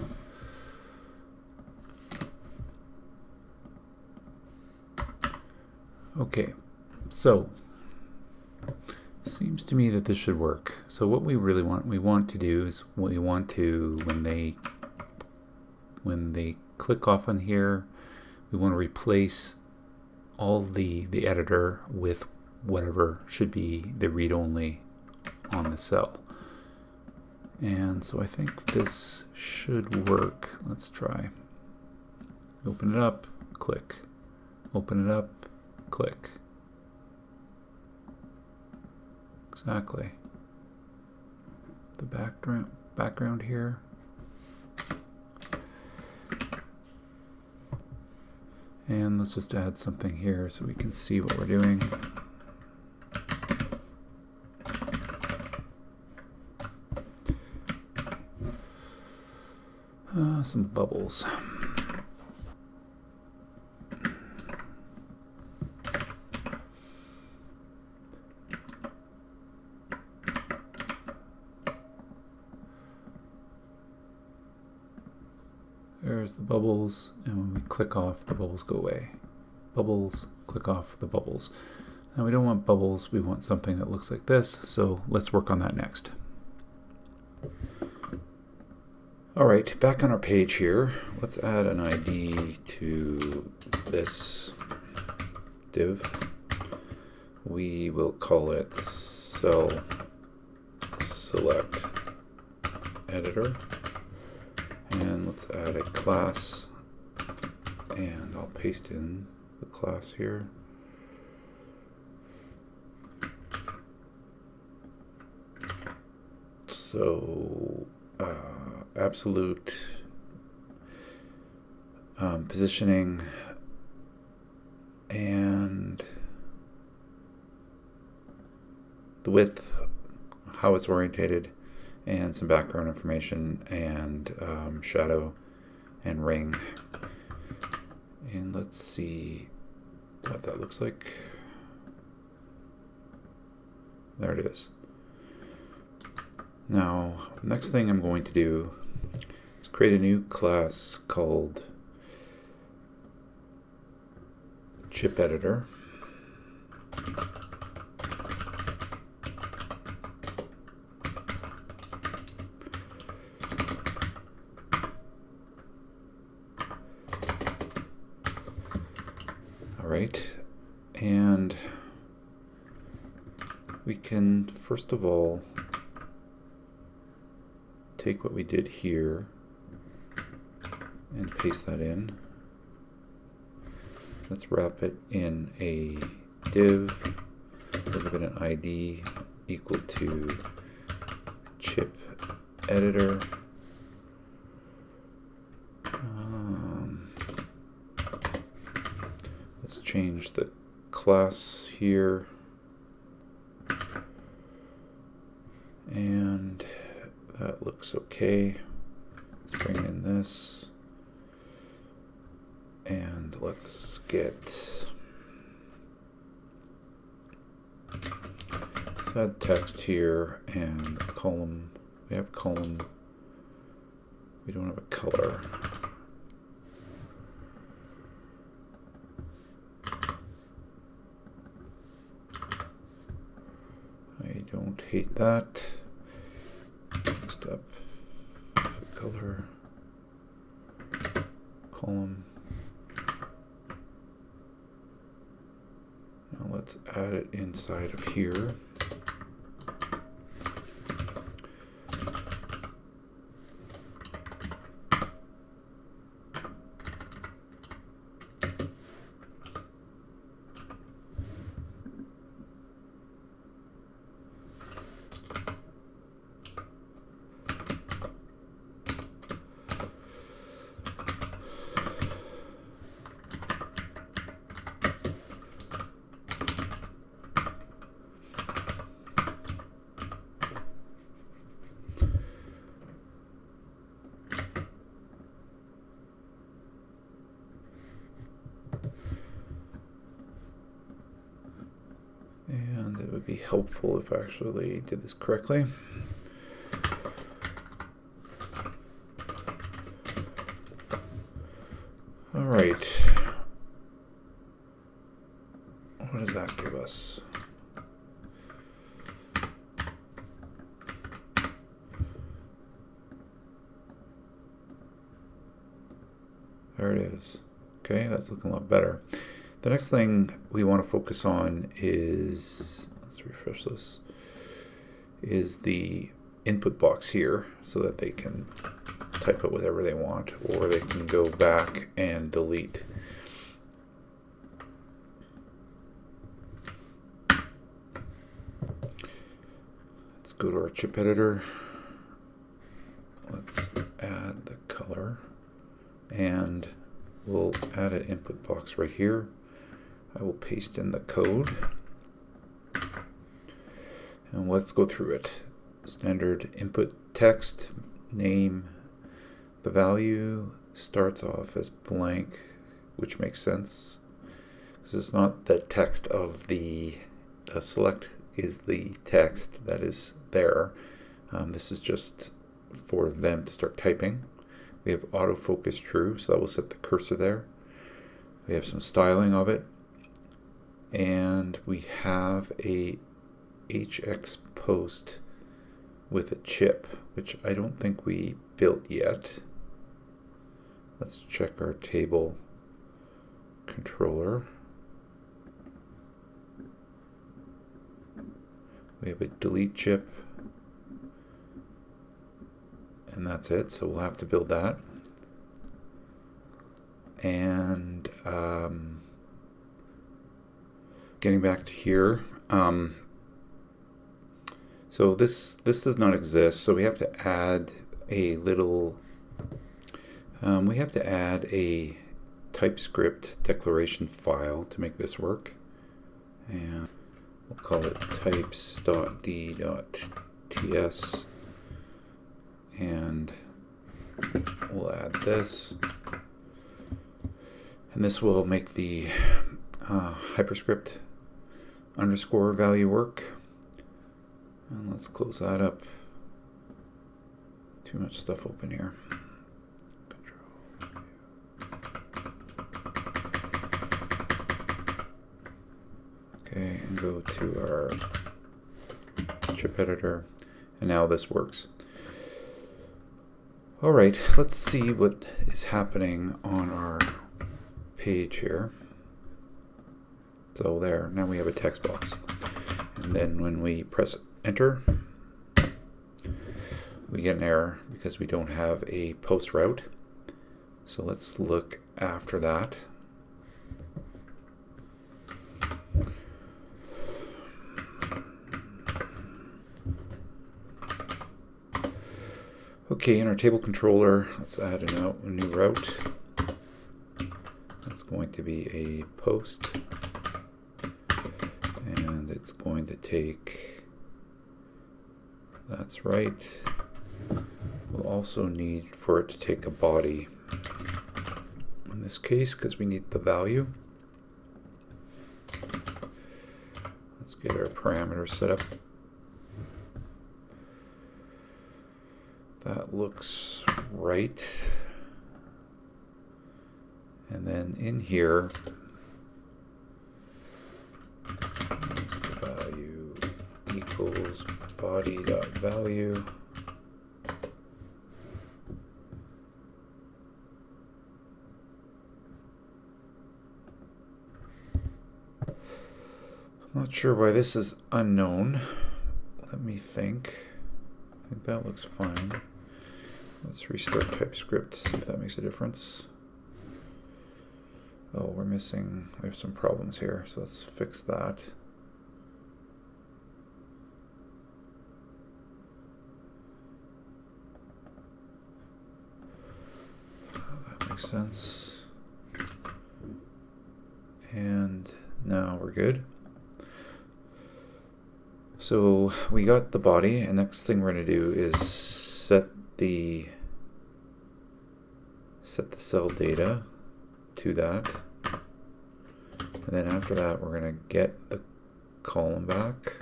Okay, so seems to me that this should work. So what we really want to do is we want to, when they click off on here, we want to replace all the editor with whatever should be the read-only on the cell. And so I think this should work. Let's try. Open it up, click. Open it up, click. Exactly. The background here. And let's just add something here so we can see what we're doing. Some bubbles. There's the bubbles, and when we click off, the bubbles go away. Bubbles, click off the bubbles. Now we don't want bubbles, we want something that looks like this, so let's work on that next. Alright, back on our page here, let's add an ID to this div. We will call it cell select editor, and let's add a class, and I'll paste in the class here. So absolute positioning and the width, how it's orientated, and some background information, and shadow and ring. And let's see what that looks like. There it is. Now, next thing I'm going to do is create a new class called chip editor. All right, and we can first of all take what we did here and paste that in. Let's wrap it in a div. We'll give it an ID equal to chip editor. Let's change the class here, and that looks okay. Let's bring in this, and let's add text here and a column. We have column. We don't have a color. I don't hate that. Next up, color, column. Now let's add it inside of here. And it would be helpful if I actually did this correctly. All right. What does that give us? There it is. Okay, that's looking a lot better. The next thing we want to focus on is, let's refresh this, is the input box here, so that they can type out whatever they want, or they can go back and delete. Let's go to our chip editor. Let's add the color, and we'll add an input box right here. I will paste in the code, and let's go through it. Standard input text, name. The value starts off as blank, which makes sense because it's not the text of the select is the text that is there. This is just for them to start typing. We have autofocus true, so that will set the cursor there. We have some styling of it. And we have a HX post with a chip, which I don't think we built yet. Let's check our table controller. We have a delete chip, and that's it. So we'll have to build that. And getting back to here, so this does not exist. So we have to add a little. We have to add a TypeScript declaration file to make this work, and we'll call it types.d.ts, and we'll add this, and this will make the Hyperscript underscore value work. And let's close that up. Too much stuff open here. Okay, and go to our chip editor, and now this works. All right, let's see what is happening on our page here. So there, now we have a text box. And then when we press enter, we get an error because we don't have a post route. So let's look after that. Okay, in our table controller, let's add a new route. That's going to be a post, and it's going to take, that's right. We'll also need for it to take a body in this case because we need the value. Let's get our parameters set up. That looks right. And then in here, is the value equals body.value. I'm not sure why this is unknown. Let me think. I think that looks fine. Let's restart TypeScript to see if that makes a difference. Oh, we have some problems here, so let's fix that. That makes sense. And now we're good. So we got the body, and next thing we're going to do is set the cell data to that, and then after that we're going to get the column back.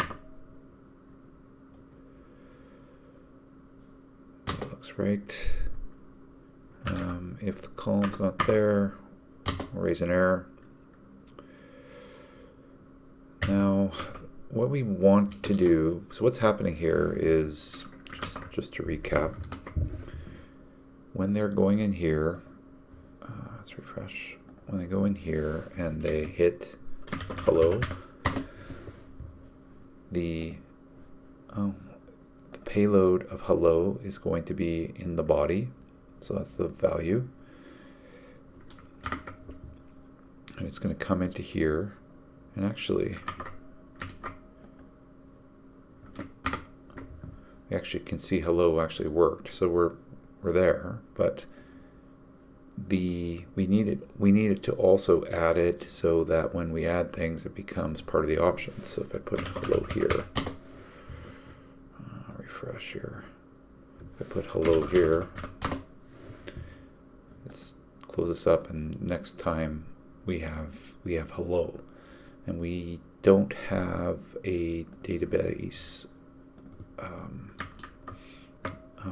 That looks right. If the column's not there, we'll raise an error. Now what we want to do, so what's happening here is, just to recap, when they're going in here, let's refresh, when they go in here and they hit hello, the payload of hello is going to be in the body, so that's the value, and it's going to come into here, and actually we actually can see hello actually worked, so we're there, but we need it to also add it so that when we add things it becomes part of the options. So if I put hello here, refresh here, if I put hello here, let's close this up, and next time we have hello, and we don't have a database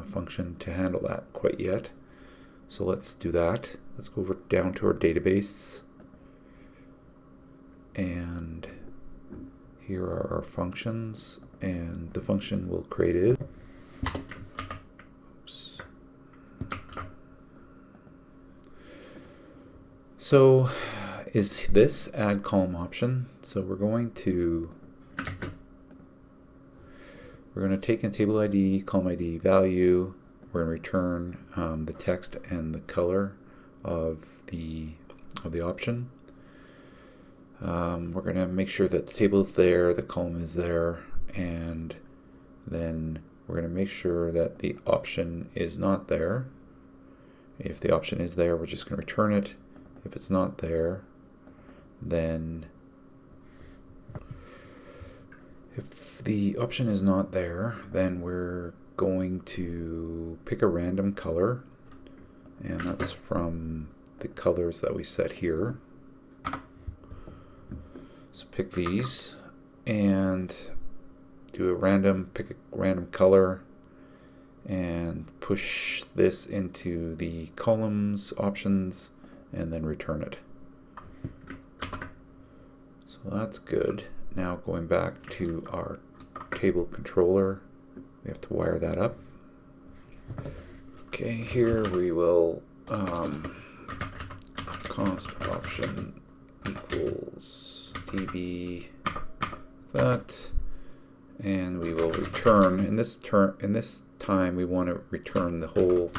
function to handle that quite yet. So let's do that. Let's go over down to our database, and here are our functions, and the function we'll create is so is this add column option. So we're going to take in table ID, column ID, value, we're going to return the text and the color of the option. We're going to make sure that the table is there, the column is there, and then we're going to make sure that the option is not there. If the option is there, we're just going to return it. If it's not there, then if the option is not there, then we're going to pick a random color, and that's from the colors that we set here. So pick these and do pick a random color and push this into the columns options and then return it. So that's good. Now going back to our table controller, we have to wire that up. Okay, here we will const option equals db that, and we will return in this time we want to return the whole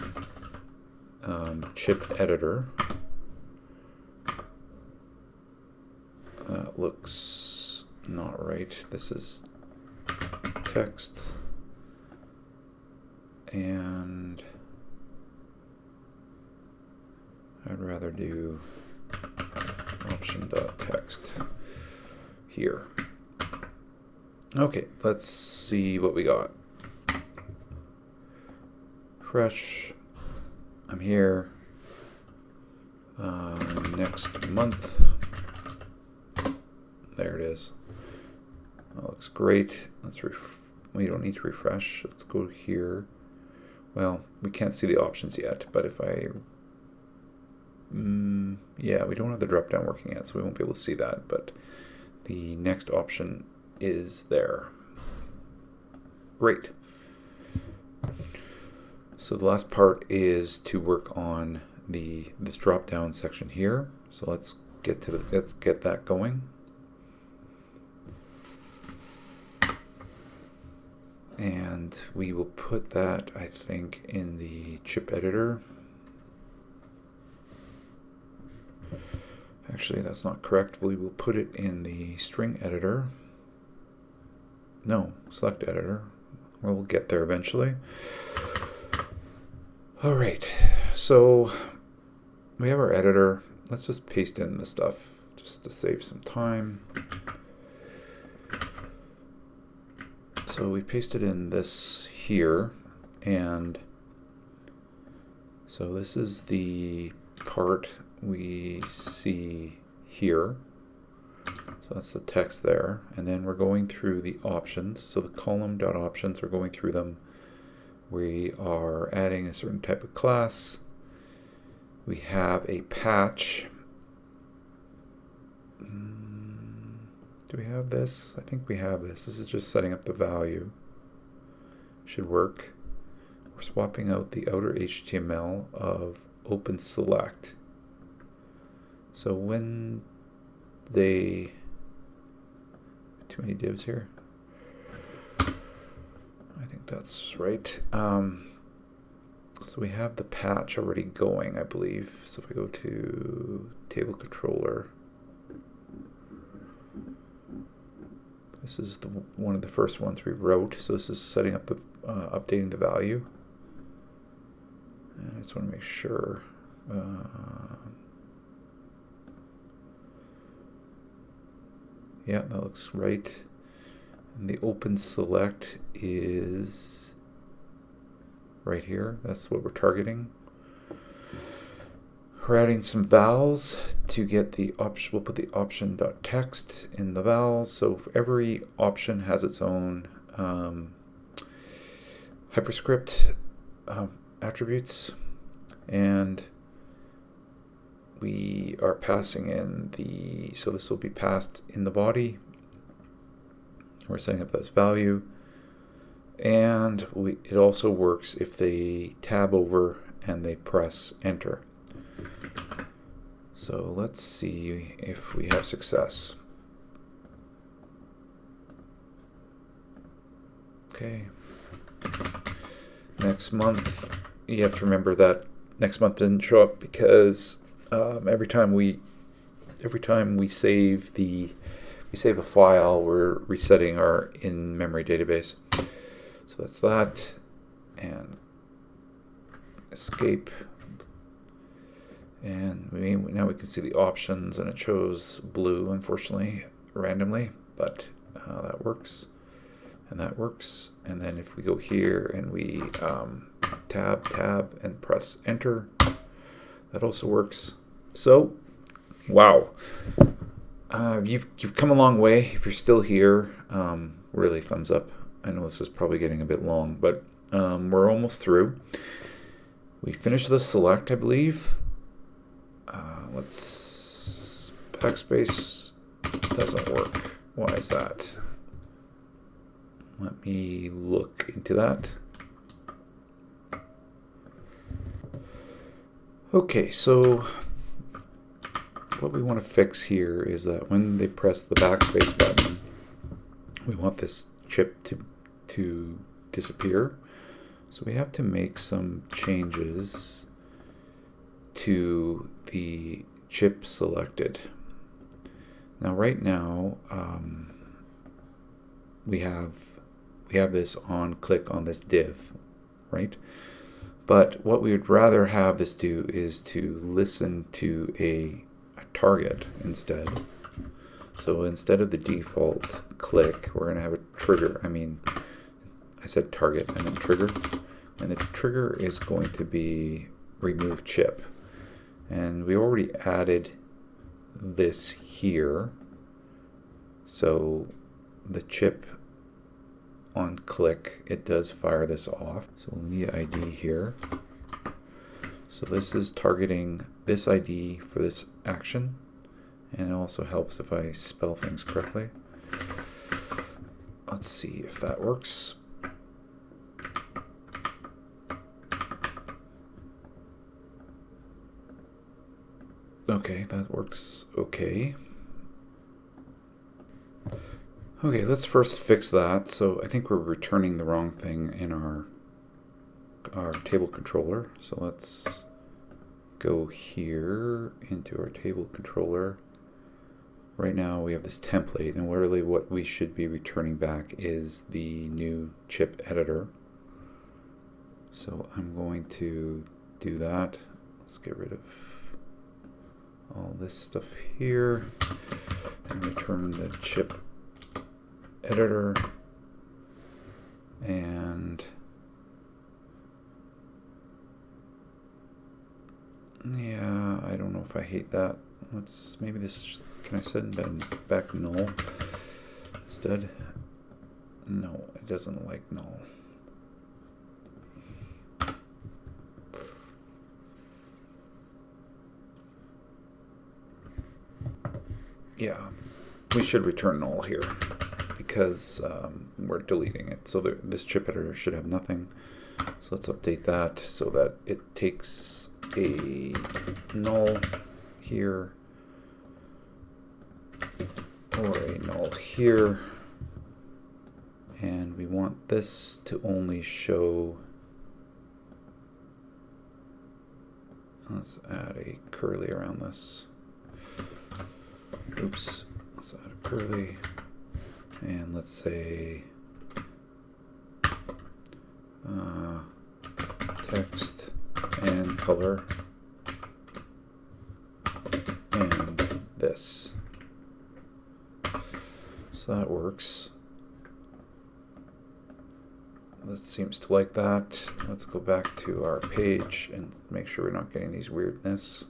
chip editor. That looks not right. This is text, and I'd rather do option.text here. Okay, let's see what we got. Fresh. I'm here. Next month. There it is. That looks great. We don't need to refresh. Let's go here. Well, we can't see the options yet, but if I yeah, we don't have the drop down working yet, so we won't be able to see that, but the next option is there. Great. So the last part is to work on this drop down section here. So let's get that going. And we will put that, I think, in the chip editor. Actually, that's not correct. We will put it in the string editor. No, select editor. We'll get there eventually. All right, so we have our editor. Let's just paste in the stuff just to save some time. So we pasted in this here, and so this is the part we see here. So that's the text there, and then we're going through the options. So the column.options, we're going through them. We are adding a certain type of class. We have a patch. Do we have this? I think we have this. This is just setting up the value. Should work. We're swapping out the outer HTML of open select. So when they, too many divs here. I think that's right. So we have the patch already going, I believe. So if we go to table controller, this is one of the first ones we wrote. So this is setting up the updating the value. And I just want to make sure. Yeah, that looks right. And the open select is right here. That's what we're targeting. We're adding some vowels to get the option. We'll put the option.text in the vowels. So for every option has its own Hyperscript attributes, and we are passing in so this will be passed in the body. We're setting up this value, and it also works if they tab over and they press enter. So let's see if we have success. Okay. next month, you have to remember that next month didn't show up because every time we save a file, we're resetting our in-memory database. So that's that, and escape, and now we can see the options, and it shows blue, unfortunately, randomly, but that works, and that works. And then if we go here and we tab and press enter, that also works. So wow, you've come a long way. If you're still here, really thumbs up. I know this is probably getting a bit long, but we're almost through. We finished the select, I believe. Let's backspace doesn't work. Why is that? Let me look into that. Okay, so what we want to fix here is that when they press the backspace button, we want this chip to disappear. So we have to make some changes to the chip selected. Now right now we have this on click on this div, right? But what we would rather have this do is to listen to a target instead. So instead of the default click, we're going to have a trigger. I said target, I meant trigger. And the trigger is going to be remove chip. And we already added this here. So the chip on click, it does fire this off. So we'll need ID here. So this is targeting this ID for this action. And it also helps if I spell things correctly. Let's see if that works. Okay, that works okay. Okay, let's first fix that. So I think we're returning the wrong thing in our table controller. So let's go here into our table controller. Right now we have this template, and really what we should be returning back is the new chip editor. So I'm going to do that. Let's get rid of all this stuff here and return the chip editor. And yeah, I don't know if I hate that. Maybe this, can I send back null instead? No, it doesn't like null. Yeah, we should return null here because we're deleting it. So this chip editor should have nothing. So let's update that so that it takes a null here or a null here. And we want this to only show, let's add a curly around this. Oops, let's add a curly, and let's say text and color and this. So that works. This seems to like that. Let's go back to our page and make sure we're not getting these weirdness.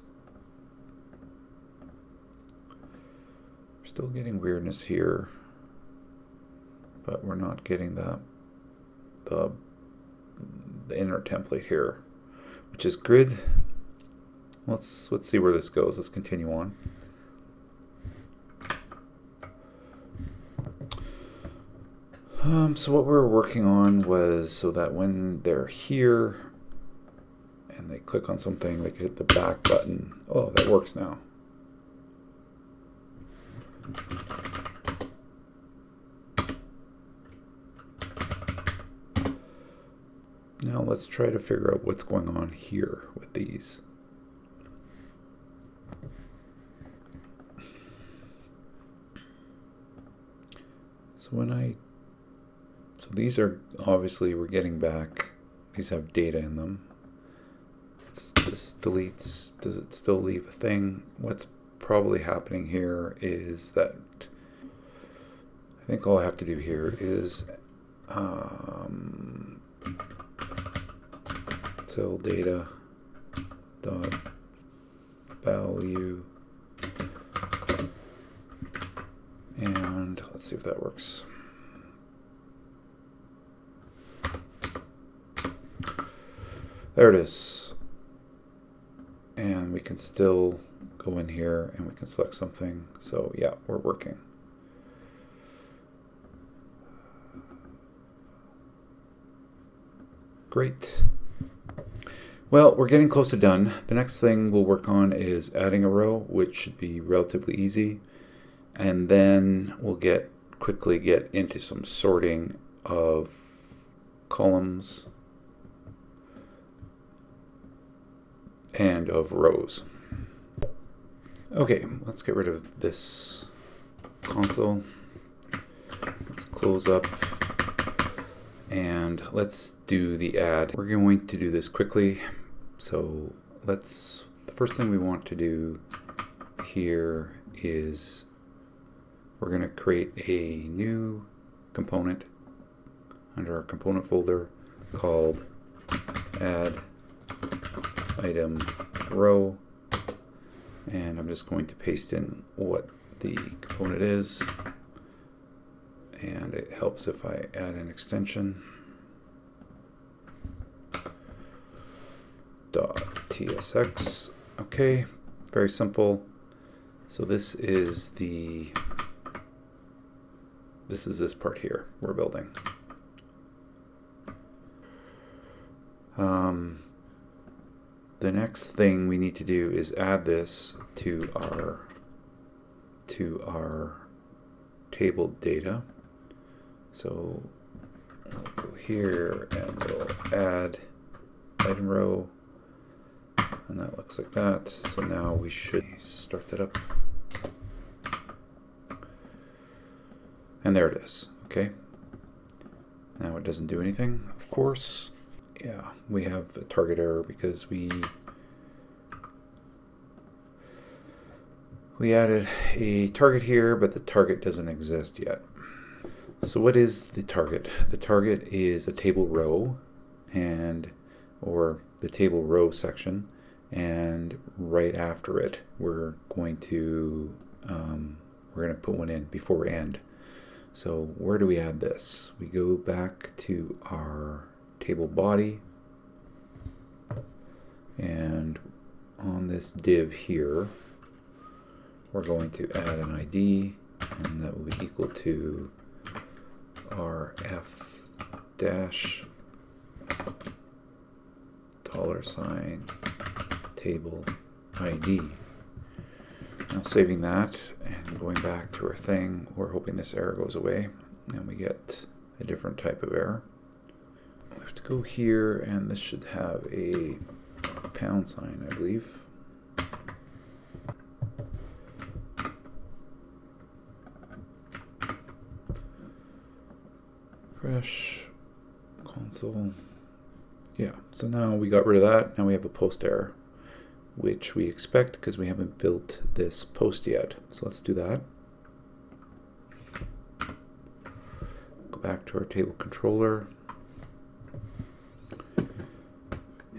Still getting weirdness here, but we're not getting the inner template here, which is good. Let's see where this goes. Let's continue on. So what we were working on was so that when they're here and they click on something, they could hit the back button. Oh, that works now. Now let's try to figure out what's going on here with these. So these are obviously, we're getting back, these have data in them. This deletes, does it still leave a thing? What's probably happening here is that I think all I have to do here is till data dot value, and let's see if that works. There it is. And we can still go in here and we can select something. So yeah, we're working. Great. Well, we're getting close to done. The next thing we'll work on is adding a row, which should be relatively easy. And then we'll quickly get into some sorting of columns and of rows. Okay, let's get rid of this console. Let's close up and let's do the add. We're going to do this quickly. So the first thing we want to do here is we're going to create a new component under our component folder called add item row, and I'm just going to paste in what the component is, and it helps if I add an extension .tsx. Okay, very simple. So this is this part here we're building. The next thing we need to do is add this to our table data. So we'll go here and we'll add item row, and that looks like that. So now we should start that up. And there it is. Okay. Now it doesn't do anything, of course. Yeah, we have a target error because we added a target here, but the target doesn't exist yet. So what is the target? The target is a table row, or the table row section, and right after it we're going to put one in before we end. So where do we add this? We go back to our table body, and on this div here we're going to add an ID, and that will be equal to our f dash $ table ID. Now saving that and going back to our thing, we're hoping this error goes away and we get a different type of error. We have to go here, and this should have a $, I believe. Fresh console. Yeah, so now we got rid of that. Now we have a post error, which we expect because we haven't built this post yet. So let's do that. Go back to our table controller,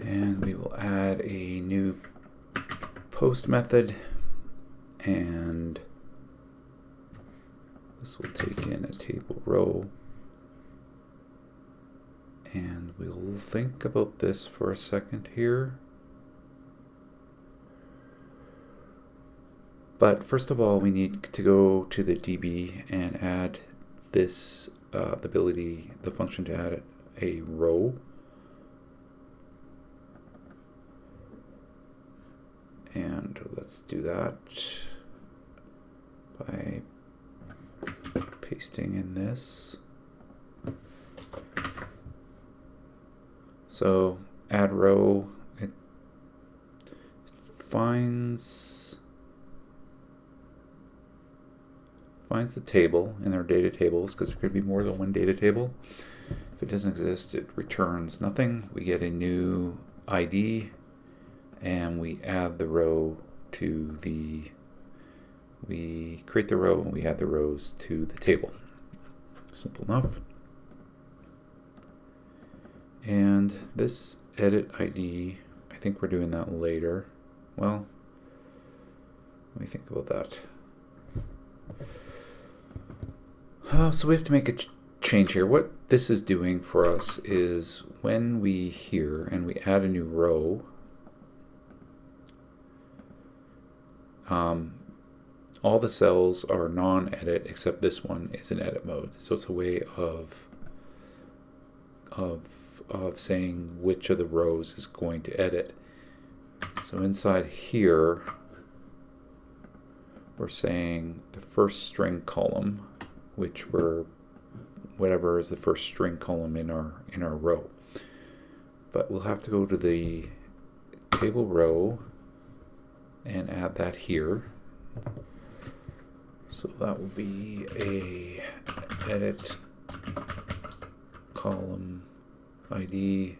and we will add a new post method, and this will take in a table row. And we'll think about this for a second here. But first of all, we need to go to the DB and add this, the function to add a row. And let's do that by pasting in this. So add row, it finds the table in our data tables, because there could be more than one data table. If it doesn't exist, it returns nothing. We get a new ID, and we add the row to we create the row and we add the rows to the table. Simple enough. And this edit ID, I think we're doing that later. Well, let me think about that. So we have to make a change here. What this is doing for us is when we here and we add a new row, all the cells are non-edit except this one is in edit mode. So it's a way of saying which of the rows is going to edit. So inside here, we're saying the first string column, which whatever is the first string column in our row. But we'll have to go to the table row and add that here. So that will be a edit column ID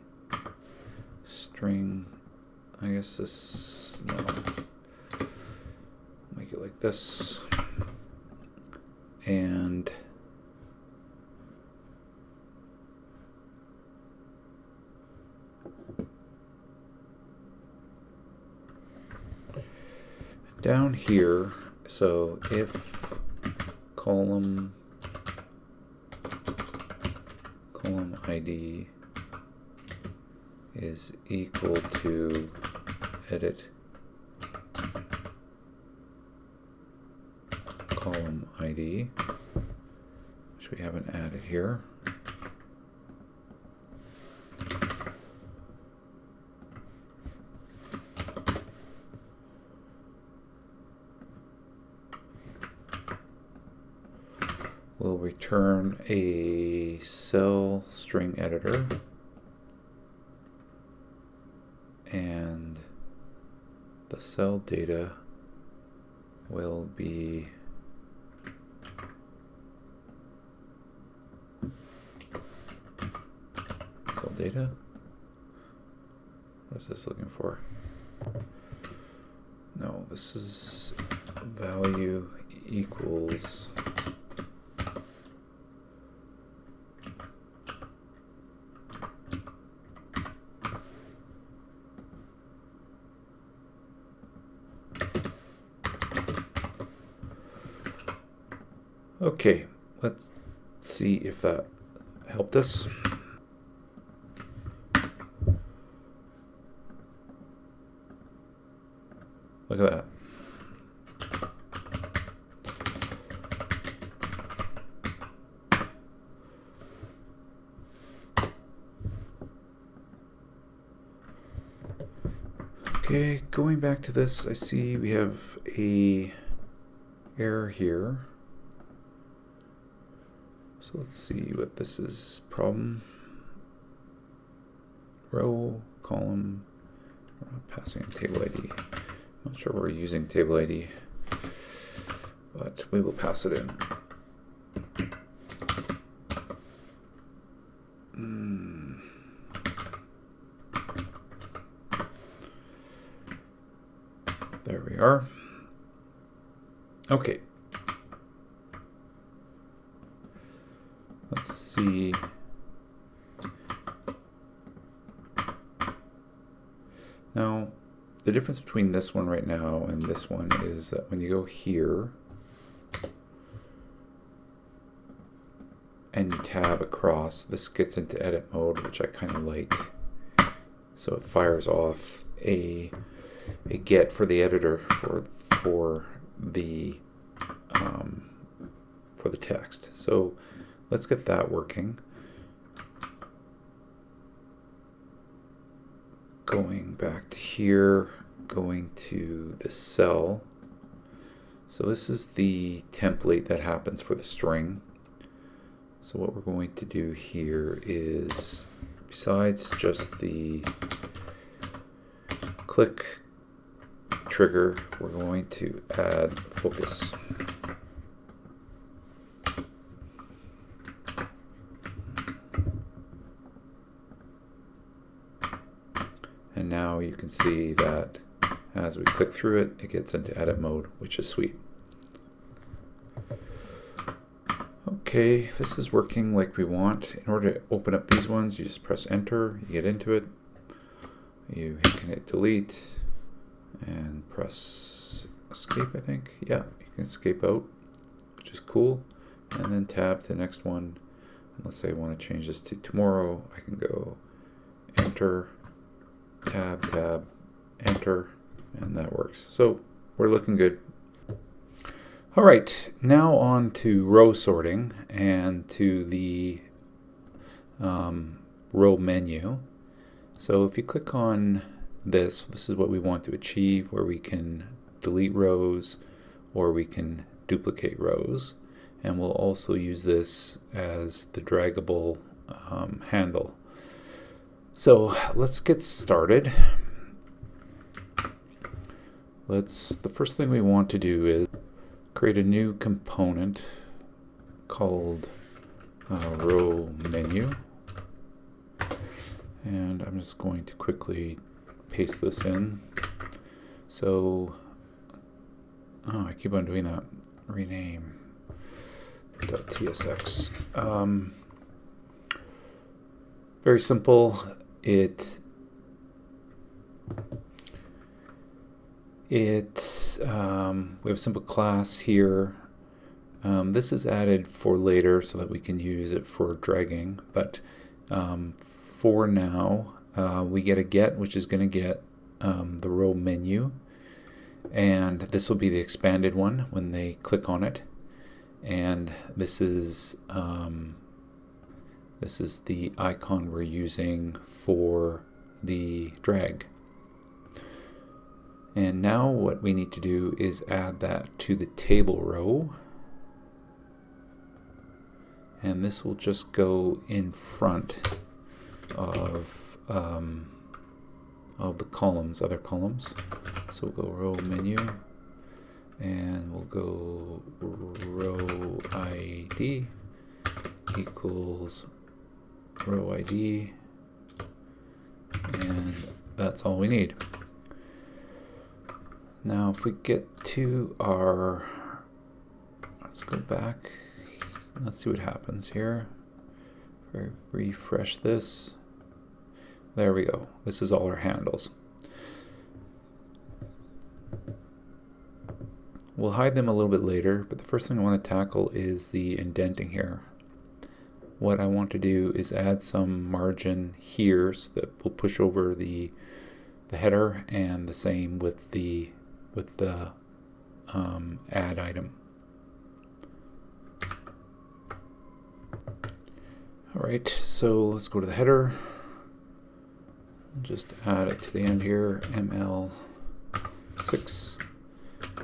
string. I guess this, no, make it like this. And down here, so if column ID is equal to edit column ID, which we haven't added here. We'll return a cell string editor, and the cell data will be cell data. What is this looking for? No, this is value equals okay, let's see if that helped us. Look at that. Okay, going back to this, I see we have a error here. So let's see what this is. Problem. Row, column, we're not passing table ID. I'm not sure we're using table ID, but we will pass it in. There we are. Okay. Let's see. Now, the difference between this one right now and this one is that when you go here and you tab across, this gets into edit mode, which I kind of like. So it fires off a get for the editor for the text. So let's get that working. Going back to here, going to the cell. So this is the template that happens for the string. So what we're going to do here is besides just the click trigger, we're going to add focus. And now you can see that as we click through it, it gets into edit mode, which is sweet. Okay, this is working like we want. In order to open up these ones, you just press enter, you get into it, you can hit delete, and press escape, I think. Yeah, you can escape out, which is cool. And then tab to the next one. And let's say I want to change this to tomorrow. I can go enter, tab, tab, enter, and that works. So we're looking good. All right, now on to row sorting and to the row menu. So if you click on this is what we want to achieve, where we can delete rows or we can duplicate rows. And we'll also use this as the draggable handle. So let's get started. The first thing we want to do is create a new component called row menu. And I'm just going to quickly paste this in. So, I keep on doing that. Rename .tsx. Very simple. We have a simple class here. This is added for later so that we can use it for dragging, but for now we get a get, which is going to get the row menu, and this will be the expanded one when they click on it, and this is the icon we're using for the drag. And now what we need to do is add that to the table row, and this will just go in front of the columns, other columns. So we'll go row menu, and we'll go row ID equals row ID, and that's all we need. Now if we get to our, let's go back, let's see what happens here. Refresh this. There we go. This is all our handles. We'll hide them a little bit later, but the first thing I want to tackle is the indenting here. What I want to do is add some margin here so that we'll push over the header, and the same with the add item. All right, so let's go to the header. Just add it to the end here, ML6,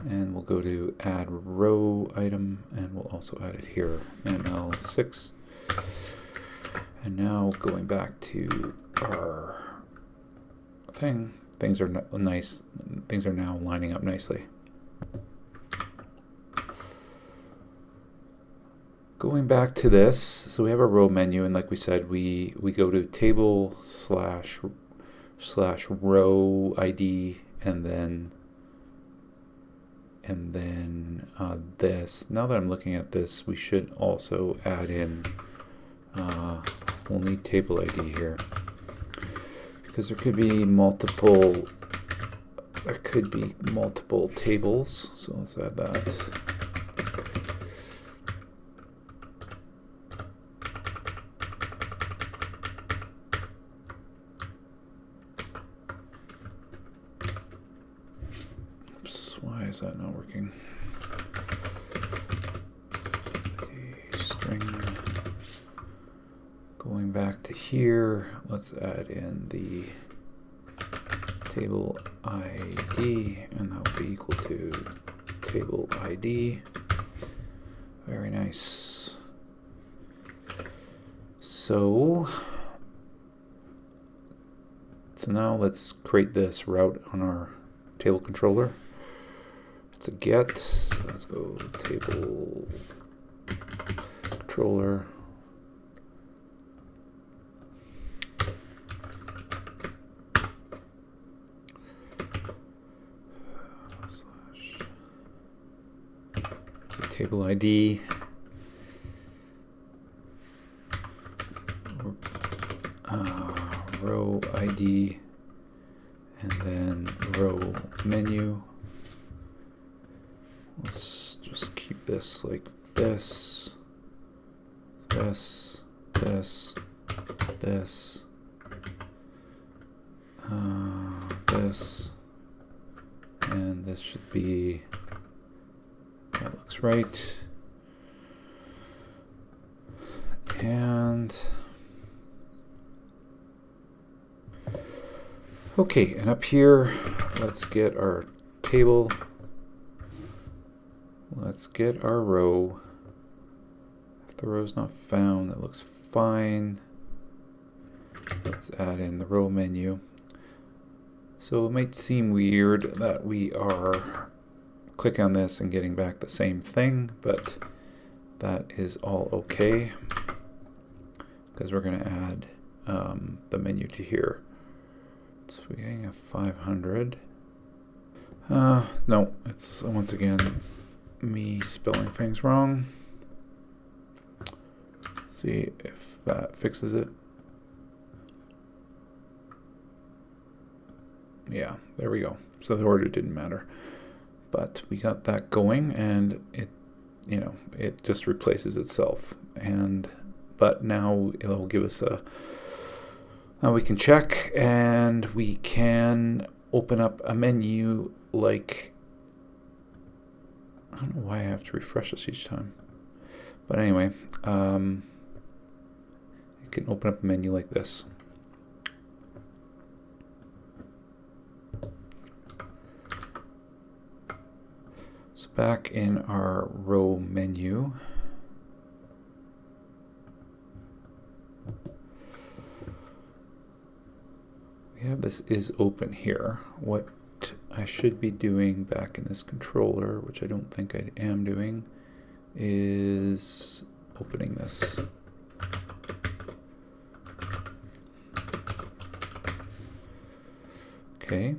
and we'll go to add row item, and we'll also add it here, ML6. And now going back to our thing, things are nice. Things are now lining up nicely. Going back to this, so we have a row menu, and like we said, we go to table / row ID, and then this. Now that I'm looking at this, we should also add in. We'll need table ID here because there could be multiple. There could be multiple tables, so let's add that. Why is that not working? The string. Going back to here, let's add in the table ID, and that will be equal to table ID. Very nice. So So now let's create this route on our table controller. It's a get. So let's go table controller. Table ID. Row ID, and then row menu. Let's just keep this like this, this, this, this, this, and this should be, that looks right. And okay, and up here, let's get our table. Let's get our row. If the row's not found, that looks fine. Let's add in the row menu. So it might seem weird that we are clicking on this and getting back the same thing, but that is all okay because we're going to add the menu to here. So we're getting a 500. No, it's once again me spelling things wrong. Let's see if that fixes it. Yeah, there we go. So the order didn't matter, but we got that going, and it, you know, it just replaces itself. And but now it'll give us a. Now we can check, and we can open up a menu like, I don't know why I have to refresh this each time. But anyway, you can open up a menu like this. So back in our row menu, we have this is open here. What I should be doing back in this controller, which I don't think I am doing, is opening this. Okay.